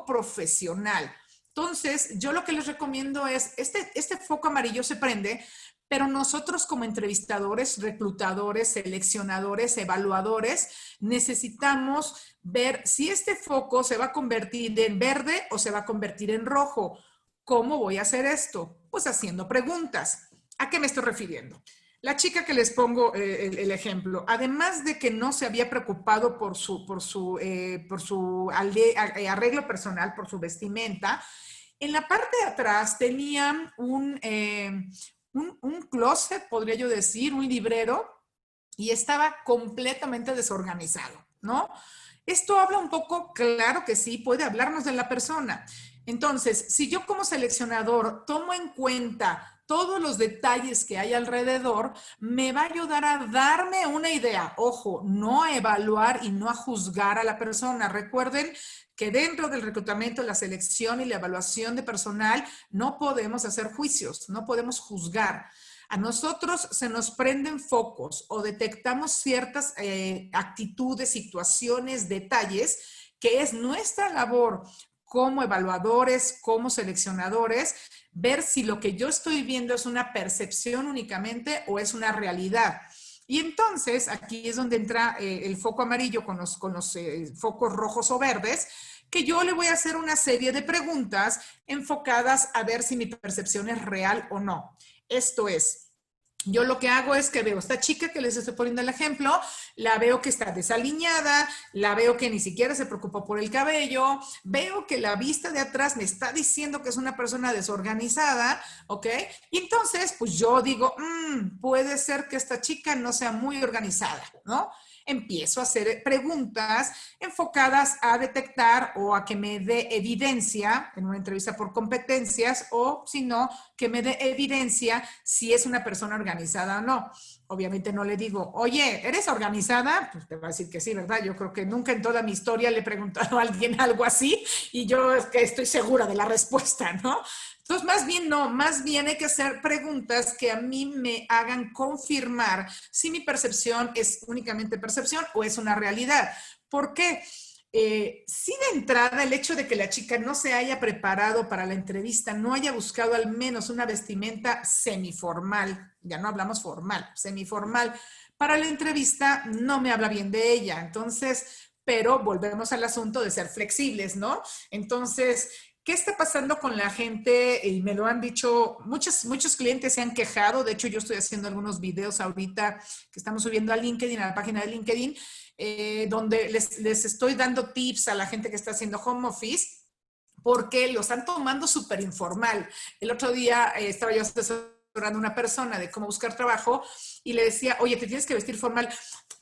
profesional. Entonces, yo lo que les recomiendo es, este foco amarillo se prende, pero nosotros como entrevistadores, reclutadores, seleccionadores, evaluadores, necesitamos ver si este foco se va a convertir en verde o se va a convertir en rojo. ¿Cómo voy a hacer esto? Pues haciendo preguntas. ¿A qué me estoy refiriendo? La chica que les pongo el ejemplo, además de que no se había preocupado por su arreglo personal, por su vestimenta, en la parte de atrás tenía un closet, podría yo decir, un librero, y estaba completamente desorganizado, ¿no? Esto habla un poco, claro que sí, puede hablarnos de la persona. Entonces, si yo como seleccionador tomo en cuenta todos los detalles que hay alrededor, me va a ayudar a darme una idea. Ojo, no a evaluar y no a juzgar a la persona. Recuerden que dentro del reclutamiento, la selección y la evaluación de personal, no podemos hacer juicios, no podemos juzgar. A nosotros se nos prenden focos o detectamos ciertas actitudes, situaciones, detalles, que es nuestra labor como evaluadores, como seleccionadores, ver si lo que yo estoy viendo es una percepción únicamente o es una realidad. Y entonces aquí es donde entra el foco amarillo con los focos rojos o verdes, que yo le voy a hacer una serie de preguntas enfocadas a ver si mi percepción es real o no. Esto es, yo lo que hago es que veo a esta chica que les estoy poniendo el ejemplo, la veo que está desaliñada, la veo que ni siquiera se preocupó por el cabello, veo que la vista de atrás me está diciendo que es una persona desorganizada, ¿ok? Y entonces, pues yo digo, puede ser que esta chica no sea muy organizada, ¿no? Empiezo a hacer preguntas enfocadas a detectar o a que me dé evidencia en una entrevista por competencias o, si no, que me dé evidencia si es una persona organizada o no. Obviamente no le digo, oye, ¿eres organizada? Pues te va a decir que sí, ¿verdad? Yo creo que nunca en toda mi historia le he preguntado a alguien algo así y yo es que estoy segura de la respuesta, ¿no? Entonces, más bien hay que hacer preguntas que a mí me hagan confirmar si mi percepción es únicamente percepción o es una realidad. ¿Por qué? sí, de entrada, el hecho de que la chica no se haya preparado para la entrevista, no haya buscado al menos una vestimenta semiformal, ya no hablamos formal, semiformal, para la entrevista, no me habla bien de ella. Entonces, pero volvemos al asunto de ser flexibles, ¿no? Entonces, ¿qué está pasando con la gente? Y me lo han dicho, muchos clientes se han quejado. De hecho, yo estoy haciendo algunos videos ahorita que estamos subiendo a LinkedIn, a la página de LinkedIn, donde les estoy dando tips a la gente que está haciendo home office, porque lo están tomando súper informal. El otro día estaba yo asesorando a una persona de cómo buscar trabajo y le decía, oye, te tienes que vestir formal.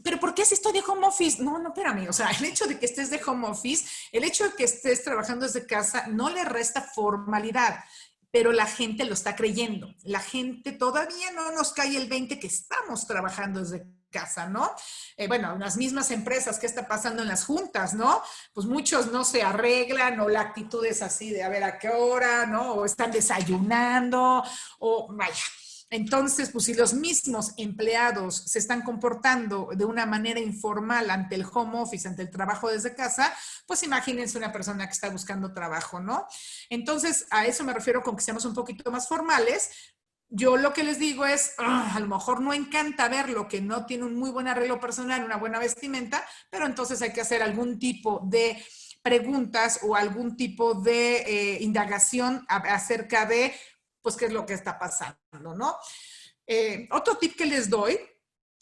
¿Pero por qué si estoy de home office? No, espérame. O sea, el hecho de que estés de home office, el hecho de que estés trabajando desde casa, no le resta formalidad, pero la gente lo está creyendo. La gente todavía no nos cae el 20 que estamos trabajando desde casa, ¿no? Bueno, las mismas empresas, ¿qué está pasando en las juntas, no? Pues muchos no se arreglan o la actitud es así de a ver a qué hora, ¿no? O están desayunando o vaya. Entonces, pues si los mismos empleados se están comportando de una manera informal ante el home office, ante el trabajo desde casa, pues imagínense una persona que está buscando trabajo, ¿no? Entonces, a eso me refiero con que seamos un poquito más formales. Yo lo que les digo es, a lo mejor no encanta verlo, que no tiene un muy buen arreglo personal, una buena vestimenta, pero entonces hay que hacer algún tipo de preguntas o algún tipo de indagación acerca de, pues, qué es lo que está pasando, ¿no? Otro tip que les doy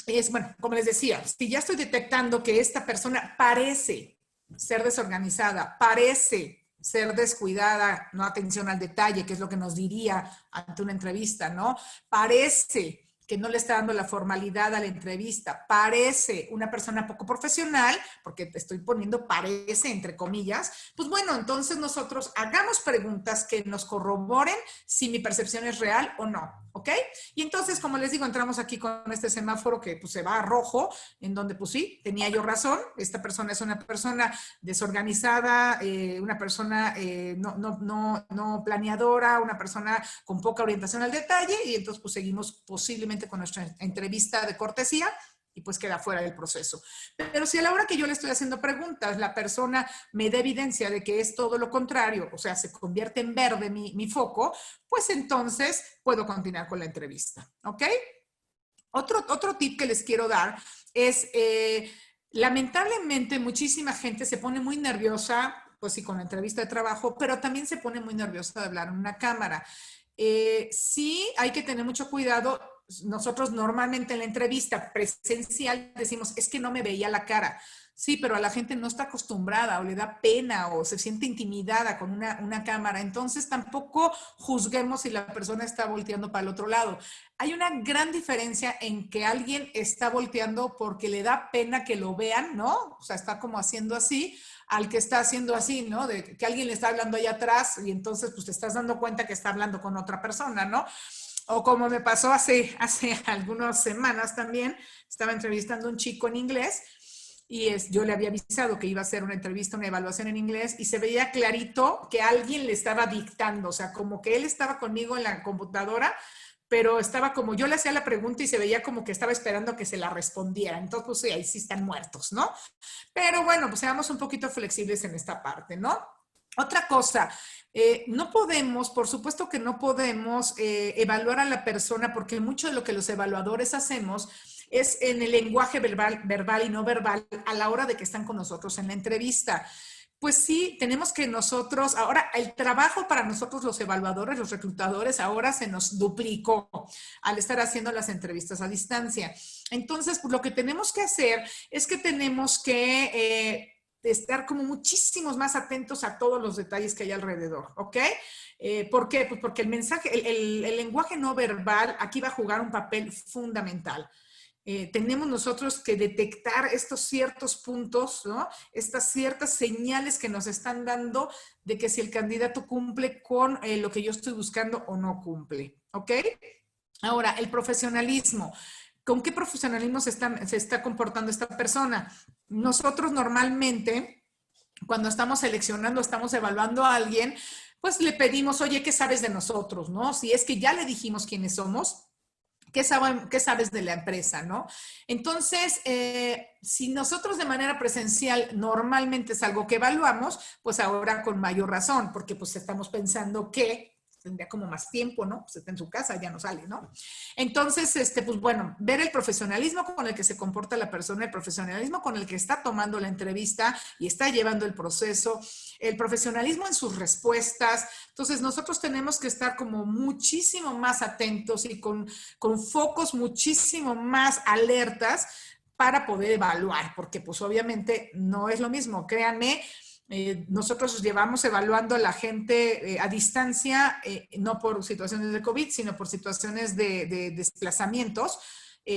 es, bueno, como les decía, si ya estoy detectando que esta persona parece ser desorganizada, parece ser descuidada, no atención al detalle, que es lo que nos diría ante una entrevista, ¿no? Parece que no le está dando la formalidad a la entrevista, parece una persona poco profesional, porque te estoy poniendo parece entre comillas, pues bueno, entonces nosotros hagamos preguntas que nos corroboren si mi percepción es real o no, ¿ok? Y entonces, como les digo, entramos aquí con este semáforo que pues se va a rojo, en donde pues sí, tenía yo razón, esta persona es una persona desorganizada, una persona no planeadora, una persona con poca orientación al detalle, y entonces pues seguimos posiblemente con nuestra entrevista de cortesía y pues queda fuera del proceso. Pero si a la hora que yo le estoy haciendo preguntas, la persona me da evidencia de que es todo lo contrario, o sea, se convierte en verde mi foco, pues entonces puedo continuar con la entrevista, ¿ok? Otro tip que les quiero dar es, lamentablemente, muchísima gente se pone muy nerviosa, pues sí, con la entrevista de trabajo, pero también se pone muy nerviosa de hablar en una cámara. Sí, hay que tener mucho cuidado. Nosotros normalmente en la entrevista presencial decimos, es que no me veía la cara. Sí, pero a la gente no está acostumbrada o le da pena o se siente intimidada con una cámara. Entonces tampoco juzguemos si la persona está volteando para el otro lado. Hay una gran diferencia en que alguien está volteando porque le da pena que lo vean, ¿no? O sea, está como haciendo así, al que está haciendo así, ¿no? De que alguien le está hablando allá atrás y entonces pues te estás dando cuenta que está hablando con otra persona, ¿no? O como me pasó hace algunas semanas también, estaba entrevistando a un chico en inglés y yo le había avisado que iba a hacer una entrevista, una evaluación en inglés y se veía clarito que alguien le estaba dictando, o sea, como que él estaba conmigo en la computadora, pero estaba como, yo le hacía la pregunta y se veía como que estaba esperando que se la respondiera. Entonces, pues sí, ahí sí están muertos, ¿no? Pero bueno, pues seamos un poquito flexibles en esta parte, ¿no? Otra cosa, no podemos, por supuesto que no podemos evaluar a la persona porque mucho de lo que los evaluadores hacemos es en el lenguaje verbal y no verbal a la hora de que están con nosotros en la entrevista. Pues sí, tenemos que nosotros, ahora el trabajo para nosotros los evaluadores, los reclutadores, ahora se nos duplicó al estar haciendo las entrevistas a distancia. Entonces, pues lo que tenemos que hacer es que tenemos que estar como muchísimos más atentos a todos los detalles que hay alrededor, ¿ok? ¿Por qué? Pues porque el mensaje, el lenguaje no verbal aquí va a jugar un papel fundamental. Tenemos nosotros que detectar estos ciertos puntos, ¿no? Estas ciertas señales que nos están dando de que si el candidato cumple con lo que yo estoy buscando o no cumple, ¿ok? Ahora, el profesionalismo. ¿Con qué profesionalismo se está comportando esta persona? Nosotros normalmente, cuando estamos seleccionando, estamos evaluando a alguien, pues le pedimos, oye, ¿qué sabes de nosotros, no? Si es que ya le dijimos quiénes somos, ¿Qué sabes de la empresa, no? Entonces, si nosotros de manera presencial normalmente es algo que evaluamos, pues ahora con mayor razón, porque pues estamos pensando que tendría como más tiempo, ¿no? Pues está en su casa, ya no sale, ¿no? Entonces, pues bueno, ver el profesionalismo con el que se comporta la persona, el profesionalismo con el que está tomando la entrevista y está llevando el proceso, el profesionalismo en sus respuestas. Entonces, nosotros tenemos que estar como muchísimo más atentos y con focos muchísimo más alertas para poder evaluar, porque pues obviamente no es lo mismo, créanme. Nosotros llevamos evaluando a la gente a distancia, no por situaciones de COVID, sino por situaciones de desplazamientos.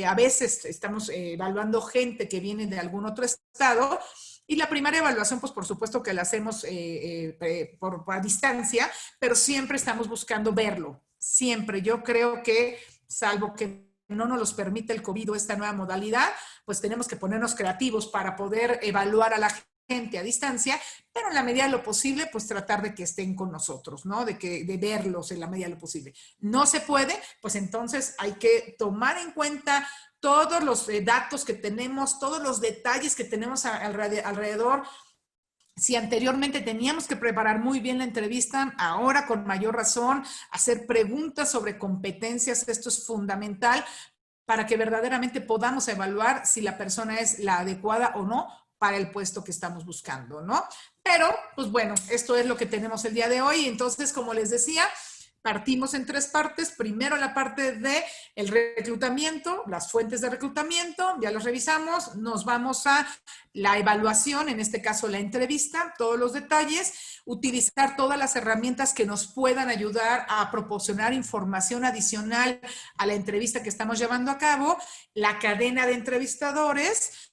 A veces estamos evaluando gente que viene de algún otro estado y la primera evaluación, pues por supuesto que la hacemos a distancia, pero siempre estamos buscando verlo, siempre. Yo creo que, salvo que no nos los permite el COVID o esta nueva modalidad, pues tenemos que ponernos creativos para poder evaluar a la gente a distancia, pero en la medida de lo posible, pues tratar de que estén con nosotros, ¿no? De verlos en la medida de lo posible. No se puede, pues entonces hay que tomar en cuenta todos los datos que tenemos, todos los detalles que tenemos alrededor. Si anteriormente teníamos que preparar muy bien la entrevista, ahora con mayor razón, hacer preguntas sobre competencias, esto es fundamental para que verdaderamente podamos evaluar si la persona es la adecuada o no para el puesto que estamos buscando, ¿no? Pero, pues bueno, esto es lo que tenemos el día de hoy. Entonces, como les decía, partimos en 3 partes. Primero la parte de el reclutamiento, las fuentes de reclutamiento, ya los revisamos. Nos vamos a la evaluación, en este caso la entrevista, todos los detalles, utilizar todas las herramientas que nos puedan ayudar a proporcionar información adicional a la entrevista que estamos llevando a cabo, la cadena de entrevistadores.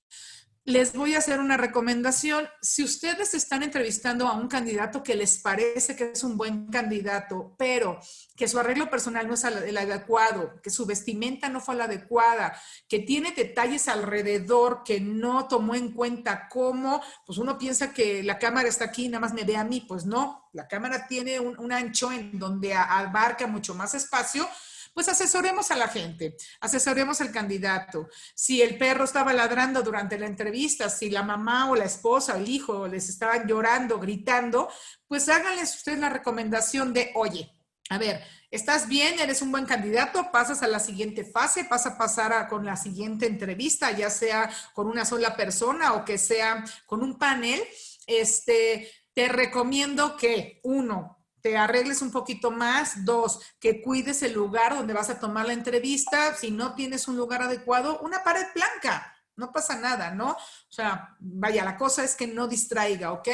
Les voy a hacer una recomendación. Si ustedes están entrevistando a un candidato que les parece que es un buen candidato, pero que su arreglo personal no es el adecuado, que su vestimenta no fue la adecuada, que tiene detalles alrededor que no tomó en cuenta, como, pues uno piensa que la cámara está aquí y nada más me ve a mí. Pues no, la cámara tiene un ancho en donde abarca mucho más espacio. Pues asesoremos a la gente, asesoremos al candidato. Si el perro estaba ladrando durante la entrevista, si la mamá o la esposa o el hijo les estaban llorando, gritando, pues háganles ustedes la recomendación de, oye, a ver, ¿estás bien? ¿Eres un buen candidato? Pasas a la siguiente fase, vas a pasar con la siguiente entrevista, ya sea con una sola persona o que sea con un panel. Te recomiendo que, 1, te arregles un poquito más. 2, que cuides el lugar donde vas a tomar la entrevista. Si no tienes un lugar adecuado, una pared blanca. No pasa nada, ¿no? O sea, vaya, la cosa es que no distraiga, ¿ok?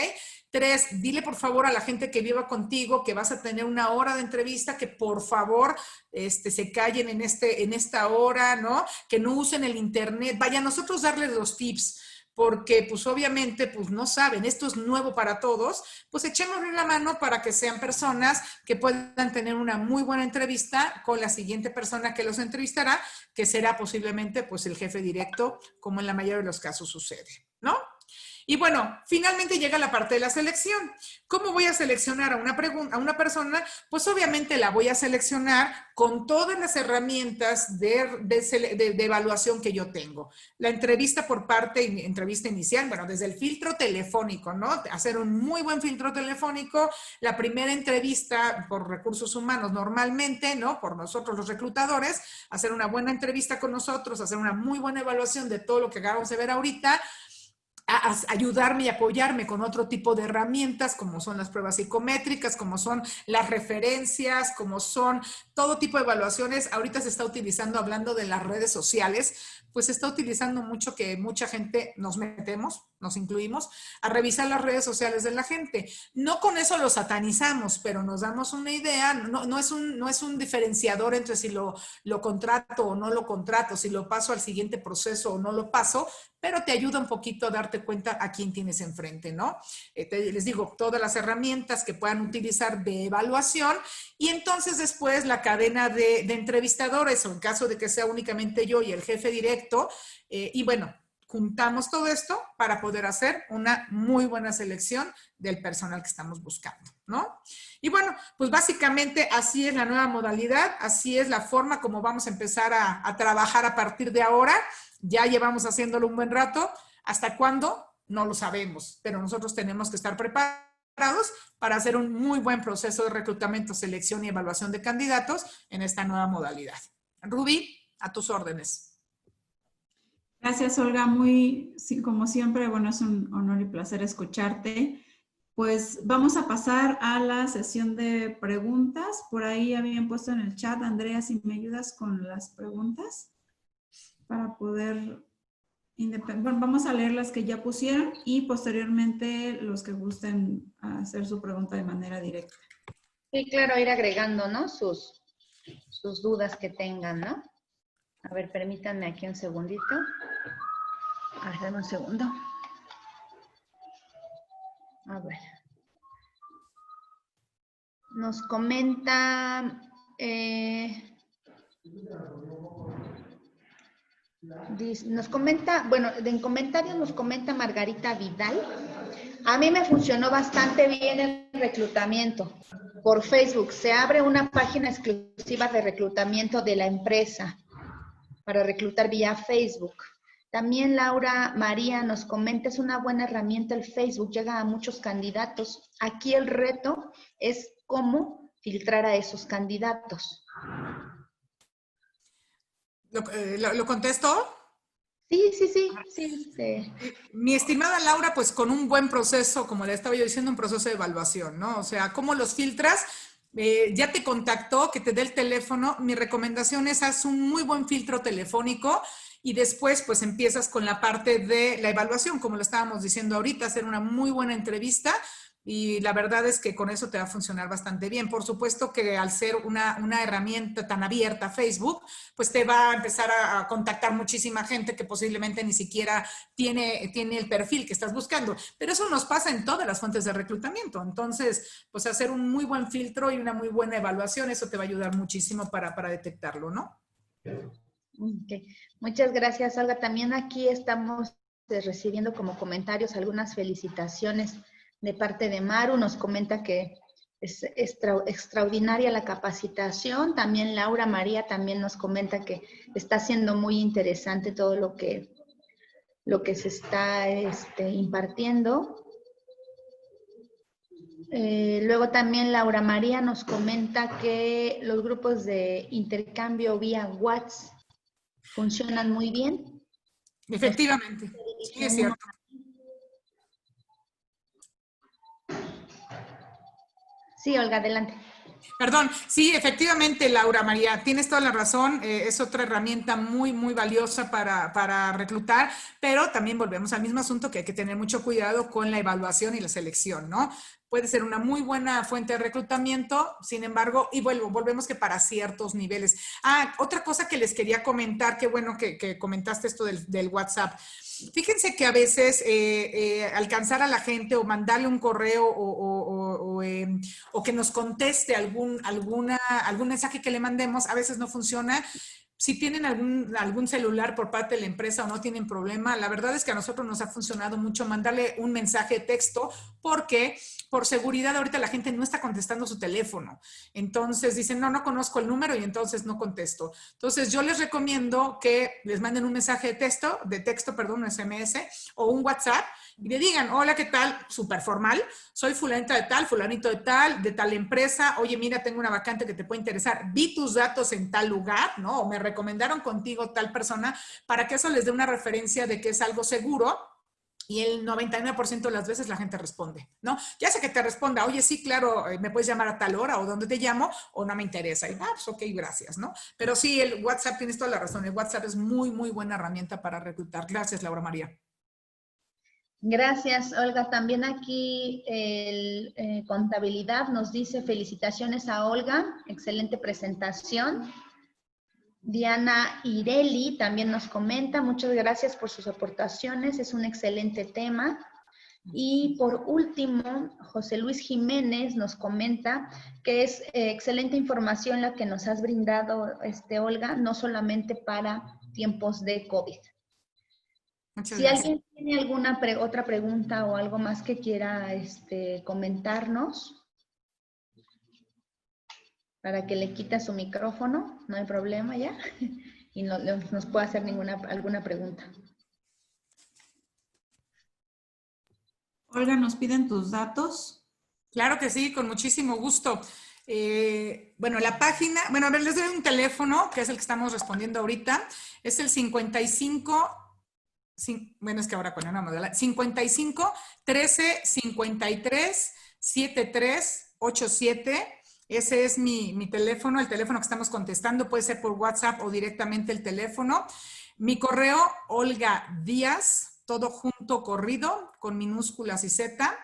3, dile por favor a la gente que viva contigo que vas a tener una hora de entrevista, que por favor se callen en esta hora, ¿no? Que no usen el internet. Vaya, nosotros darles los tips, porque pues obviamente pues no saben, esto es nuevo para todos, pues echémosle la mano para que sean personas que puedan tener una muy buena entrevista con la siguiente persona que los entrevistará, que será posiblemente pues el jefe directo, como en la mayoría de los casos sucede, ¿no? Y bueno, finalmente llega la parte de la selección. ¿Cómo voy a seleccionar a una persona? Pues obviamente la voy a seleccionar con todas las herramientas de evaluación que yo tengo. La entrevista entrevista inicial, bueno, desde el filtro telefónico, ¿no? Hacer un muy buen filtro telefónico. La primera entrevista por recursos humanos normalmente, ¿no? Por nosotros los reclutadores, hacer una buena entrevista con nosotros, hacer una muy buena evaluación de todo lo que acabamos de ver ahorita, ayudarme y apoyarme con otro tipo de herramientas, como son las pruebas psicométricas, como son las referencias, como son todo tipo de evaluaciones. Ahorita se está utilizando, hablando de las redes sociales, pues se está utilizando mucho que mucha gente nos metemos, nos incluimos, a revisar las redes sociales de la gente. No con eso lo satanizamos, pero nos damos una idea. No es un diferenciador entre si lo contrato o no lo contrato, si lo paso al siguiente proceso o no lo paso, pero te ayuda un poquito a darte cuenta a quién tienes enfrente, ¿no? Les digo, todas las herramientas que puedan utilizar de evaluación, y entonces después la cadena de entrevistadores, o en caso de que sea únicamente yo y el jefe directo, y bueno, juntamos todo esto para poder hacer una muy buena selección del personal que estamos buscando, ¿no? Y bueno, pues básicamente así es la nueva modalidad, así es la forma como vamos a empezar a trabajar a partir de ahora. Ya llevamos haciéndolo un buen rato. ¿Hasta cuándo? No lo sabemos, pero nosotros tenemos que estar preparados para hacer un muy buen proceso de reclutamiento, selección y evaluación de candidatos en esta nueva modalidad. Rubí, a tus órdenes. Gracias, Olga. Sí, como siempre, bueno, es un honor y placer escucharte. Pues vamos a pasar a la sesión de preguntas. Por ahí habían puesto en el chat, Andrea, si me ayudas con las preguntas para poder... Bueno, vamos a leer las que ya pusieron y posteriormente los que gusten hacer su pregunta de manera directa. Sí, claro, ir agregando, ¿no? Sus dudas que tengan, ¿no? A ver, permítanme aquí un segundito. A ver, dame un segundo. A ver. Nos comenta... bueno, en comentarios nos comenta Margarita Vidal. A mí me funcionó bastante bien el reclutamiento por Facebook. Se abre una página exclusiva de reclutamiento de la empresa para reclutar vía Facebook. También Laura María nos comenta, es una buena herramienta el Facebook, llega a muchos candidatos. Aquí el reto es cómo filtrar a esos candidatos. ¿Lo contesto? Sí. Mi estimada Laura, pues con un buen proceso, como le estaba yo diciendo, un proceso de evaluación, ¿no? O sea, ¿cómo los filtras? Ya te contactó, que te dé el teléfono. Mi recomendación es haz un muy buen filtro telefónico y después pues empiezas con la parte de la evaluación, como lo estábamos diciendo ahorita, hacer una muy buena entrevista. Y la verdad es que con eso te va a funcionar bastante bien. Por supuesto que al ser una herramienta tan abierta, Facebook, pues te va a empezar a contactar muchísima gente que posiblemente ni siquiera tiene el perfil que estás buscando. Pero eso nos pasa en todas las fuentes de reclutamiento. Entonces, pues hacer un muy buen filtro y una muy buena evaluación, eso te va a ayudar muchísimo para detectarlo, ¿no? Okay. Muchas gracias, Olga. También aquí estamos recibiendo como comentarios algunas felicitaciones de parte de Maru. Nos comenta que es extraordinaria la capacitación. También Laura María también nos comenta que está siendo muy interesante todo lo que se está impartiendo. Luego también Laura María nos comenta que los grupos de intercambio vía WhatsApp funcionan muy bien. Efectivamente, sí, es cierto. Sí, Olga, adelante. Perdón, sí, efectivamente, Laura María, tienes toda la razón, es otra herramienta muy, muy valiosa para reclutar, pero también volvemos al mismo asunto que hay que tener mucho cuidado con la evaluación y la selección, ¿no? Puede ser una muy buena fuente de reclutamiento, sin embargo, y volvemos que para ciertos niveles. Otra cosa que les quería comentar, qué bueno que comentaste esto del WhatsApp. Fíjense que a veces alcanzar a la gente o mandarle un correo o que nos conteste algún mensaje que le mandemos, a veces no funciona. Si tienen algún celular por parte de la empresa o no tienen problema, la verdad es que a nosotros nos ha funcionado mucho mandarle un mensaje de texto porque por seguridad ahorita la gente no está contestando su teléfono. Entonces dicen, no conozco el número y entonces no contesto. Entonces yo les recomiendo que les manden un mensaje de texto, un SMS o un WhatsApp y le digan, hola, ¿qué tal? Súper formal, soy fulanita de tal, fulanito de tal empresa, oye, mira, tengo una vacante que te puede interesar, vi tus datos en tal lugar, ¿no? O me recomendaron contigo tal persona, para que eso les dé una referencia de que es algo seguro. Y el 99% de las veces la gente responde, ¿no? Ya sea que te responda, oye, sí, claro, me puedes llamar a tal hora o dónde te llamo o no me interesa. Y pues ok, gracias, ¿no? Pero sí, el WhatsApp, tienes toda la razón, el WhatsApp es muy, muy buena herramienta para reclutar. Gracias, Laura María. Gracias, Olga. También aquí Contabilidad nos dice felicitaciones a Olga, excelente presentación. Diana Ireli también nos comenta, muchas gracias por sus aportaciones, es un excelente tema. Y por último, José Luis Jiménez nos comenta que es excelente información la que nos has brindado, Olga, no solamente para tiempos de COVID. Muchas Si gracias. alguien tiene alguna otra pregunta o algo más que quiera comentarnos, para que le quite su micrófono, no hay problema ya, y no nos puede hacer alguna pregunta. Olga, nos piden tus datos. Claro que sí, con muchísimo gusto. Bueno, la página, bueno, a ver, les doy un teléfono, que es el que estamos respondiendo ahorita. Es el 55, bueno, es que ahora con una modela, 55 13 53 73 87. Ese es mi teléfono, el teléfono que estamos contestando. Puede ser por WhatsApp o directamente el teléfono. Mi correo, Olga Díaz, todo junto, corrido, con minúsculas y Z.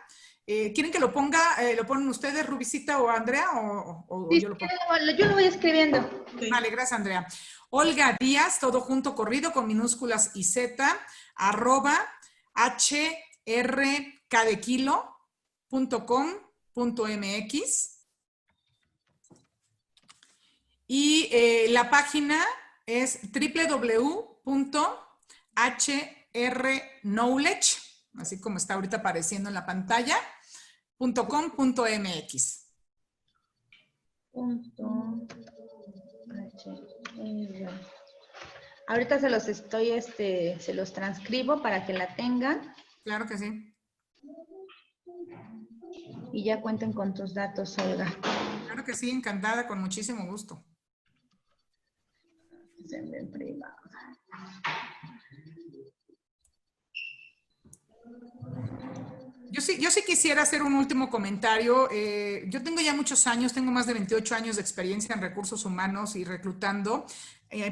¿Quieren que lo ponen ustedes, Rubicita o Andrea? ¿O Sí, yo lo pongo? yo lo voy escribiendo. Okay. Vale, gracias, Andrea. Olga Díaz, todo junto, corrido, con minúsculas y Z, hrkdekilo.com.mx. Y la página es www.hrknowledge, así como está ahorita apareciendo en la pantalla, .com.mx. Ahorita se los se los transcribo para que la tengan. Claro que sí. Y ya cuenten con tus datos, Olga. Claro que sí, encantada, con muchísimo gusto. En privado. Yo sí quisiera hacer un último comentario. Yo tengo ya muchos años, tengo más de 28 años de experiencia en recursos humanos y reclutando.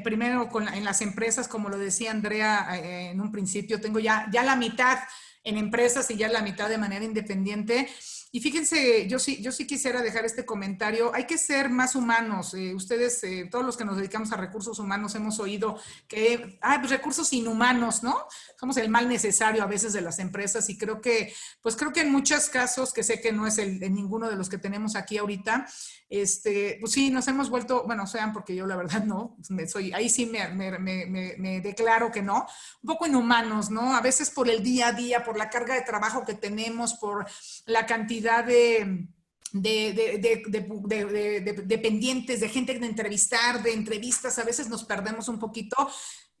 Primero en las empresas, como lo decía Andrea en un principio, tengo ya la mitad en empresas y ya la mitad de manera independiente. Y fíjense, yo sí quisiera dejar este comentario. Hay que ser más humanos. Ustedes, todos los que nos dedicamos a recursos humanos, hemos oído que hay pues, recursos inhumanos, ¿no? Somos el mal necesario a veces de las empresas y creo que en muchos casos, que sé que no es de ninguno de los que tenemos aquí ahorita, pues sí, nos hemos vuelto, bueno, sean porque yo la verdad no, ahí sí me declaro que no, un poco inhumanos, ¿no? A veces por el día a día, por la carga de trabajo que tenemos, por la cantidad de pendientes, de gente de entrevistar, de entrevistas, a veces nos perdemos un poquito.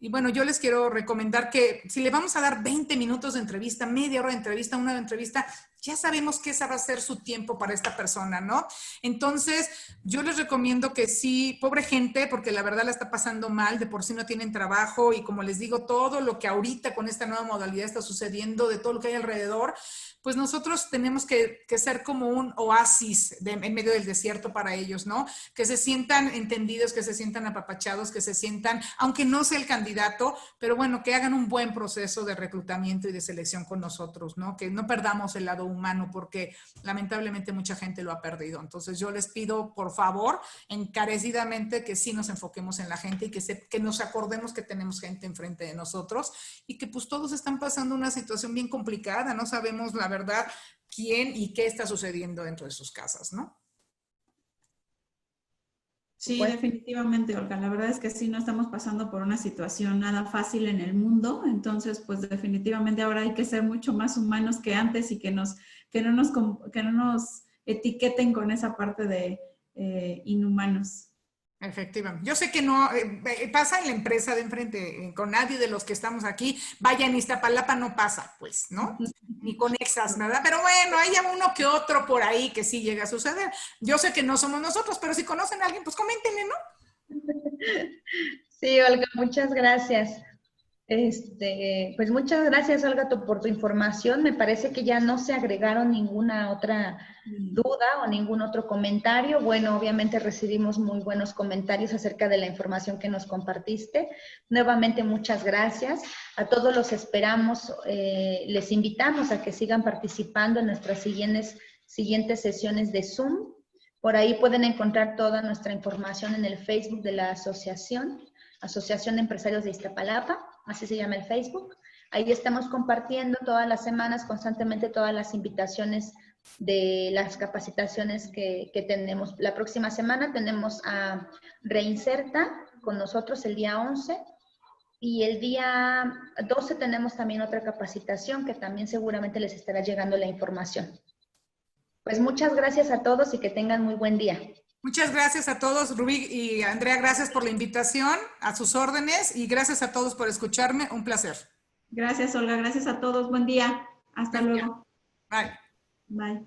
Y bueno, yo les quiero recomendar que si le vamos a dar 20 minutos de entrevista, media hora de entrevista, una hora de entrevista, ya sabemos que esa va a ser su tiempo para esta persona, ¿no? Entonces, yo les recomiendo que sí, pobre gente, porque la verdad la está pasando mal, de por sí no tienen trabajo y como les digo, todo lo que ahorita con esta nueva modalidad está sucediendo, de todo lo que hay alrededor, pues nosotros tenemos que ser como un oasis en medio del desierto para ellos, ¿no? Que se sientan entendidos, que se sientan apapachados, que se sientan, aunque no sea el candidato, pero bueno, que hagan un buen proceso de reclutamiento y de selección con nosotros, ¿no? Que no perdamos el lado humano porque lamentablemente mucha gente lo ha perdido. Entonces yo les pido, por favor, encarecidamente que sí nos enfoquemos en la gente y que nos acordemos que tenemos gente enfrente de nosotros y que pues todos están pasando una situación bien complicada, no sabemos la verdad quién y qué está sucediendo dentro de sus casas, ¿no? Sí, definitivamente, Olga. La verdad es que sí, no estamos pasando por una situación nada fácil en el mundo. Entonces, pues definitivamente ahora hay que ser mucho más humanos que antes y que no nos etiqueten con esa parte de inhumanos. Efectivamente. Yo sé que no pasa en la empresa de enfrente, con nadie de los que estamos aquí. Vaya, en Iztapalapa no pasa, pues, ¿no? Ni con exas, ¿verdad? Pero bueno, hay uno que otro por ahí que sí llega a suceder. Yo sé que no somos nosotros, pero si conocen a alguien, pues coméntenle, ¿no? Sí, Olga, muchas gracias. Pues muchas gracias, Olga, por tu información. Me parece que ya no se agregaron ninguna otra duda o ningún otro comentario. Bueno, obviamente recibimos muy buenos comentarios acerca de la información que nos compartiste. Nuevamente, muchas gracias. A todos los esperamos, les invitamos a que sigan participando en nuestras siguientes sesiones de Zoom. Por ahí pueden encontrar toda nuestra información en el Facebook de la Asociación de Empresarios de Iztapalapa, así se llama el Facebook. Ahí estamos compartiendo todas las semanas, constantemente, todas las invitaciones de las capacitaciones que tenemos. La próxima semana tenemos a Reinserta con nosotros el día 11 Y el día 12 tenemos también otra capacitación que también seguramente les estará llegando la información. Pues muchas gracias a todos y que tengan muy buen día. Muchas gracias a todos, Rubí y Andrea, gracias por la invitación, a sus órdenes, y gracias a todos por escucharme, un placer. Gracias, Olga, gracias a todos, buen día. Hasta luego. Bye. Bye.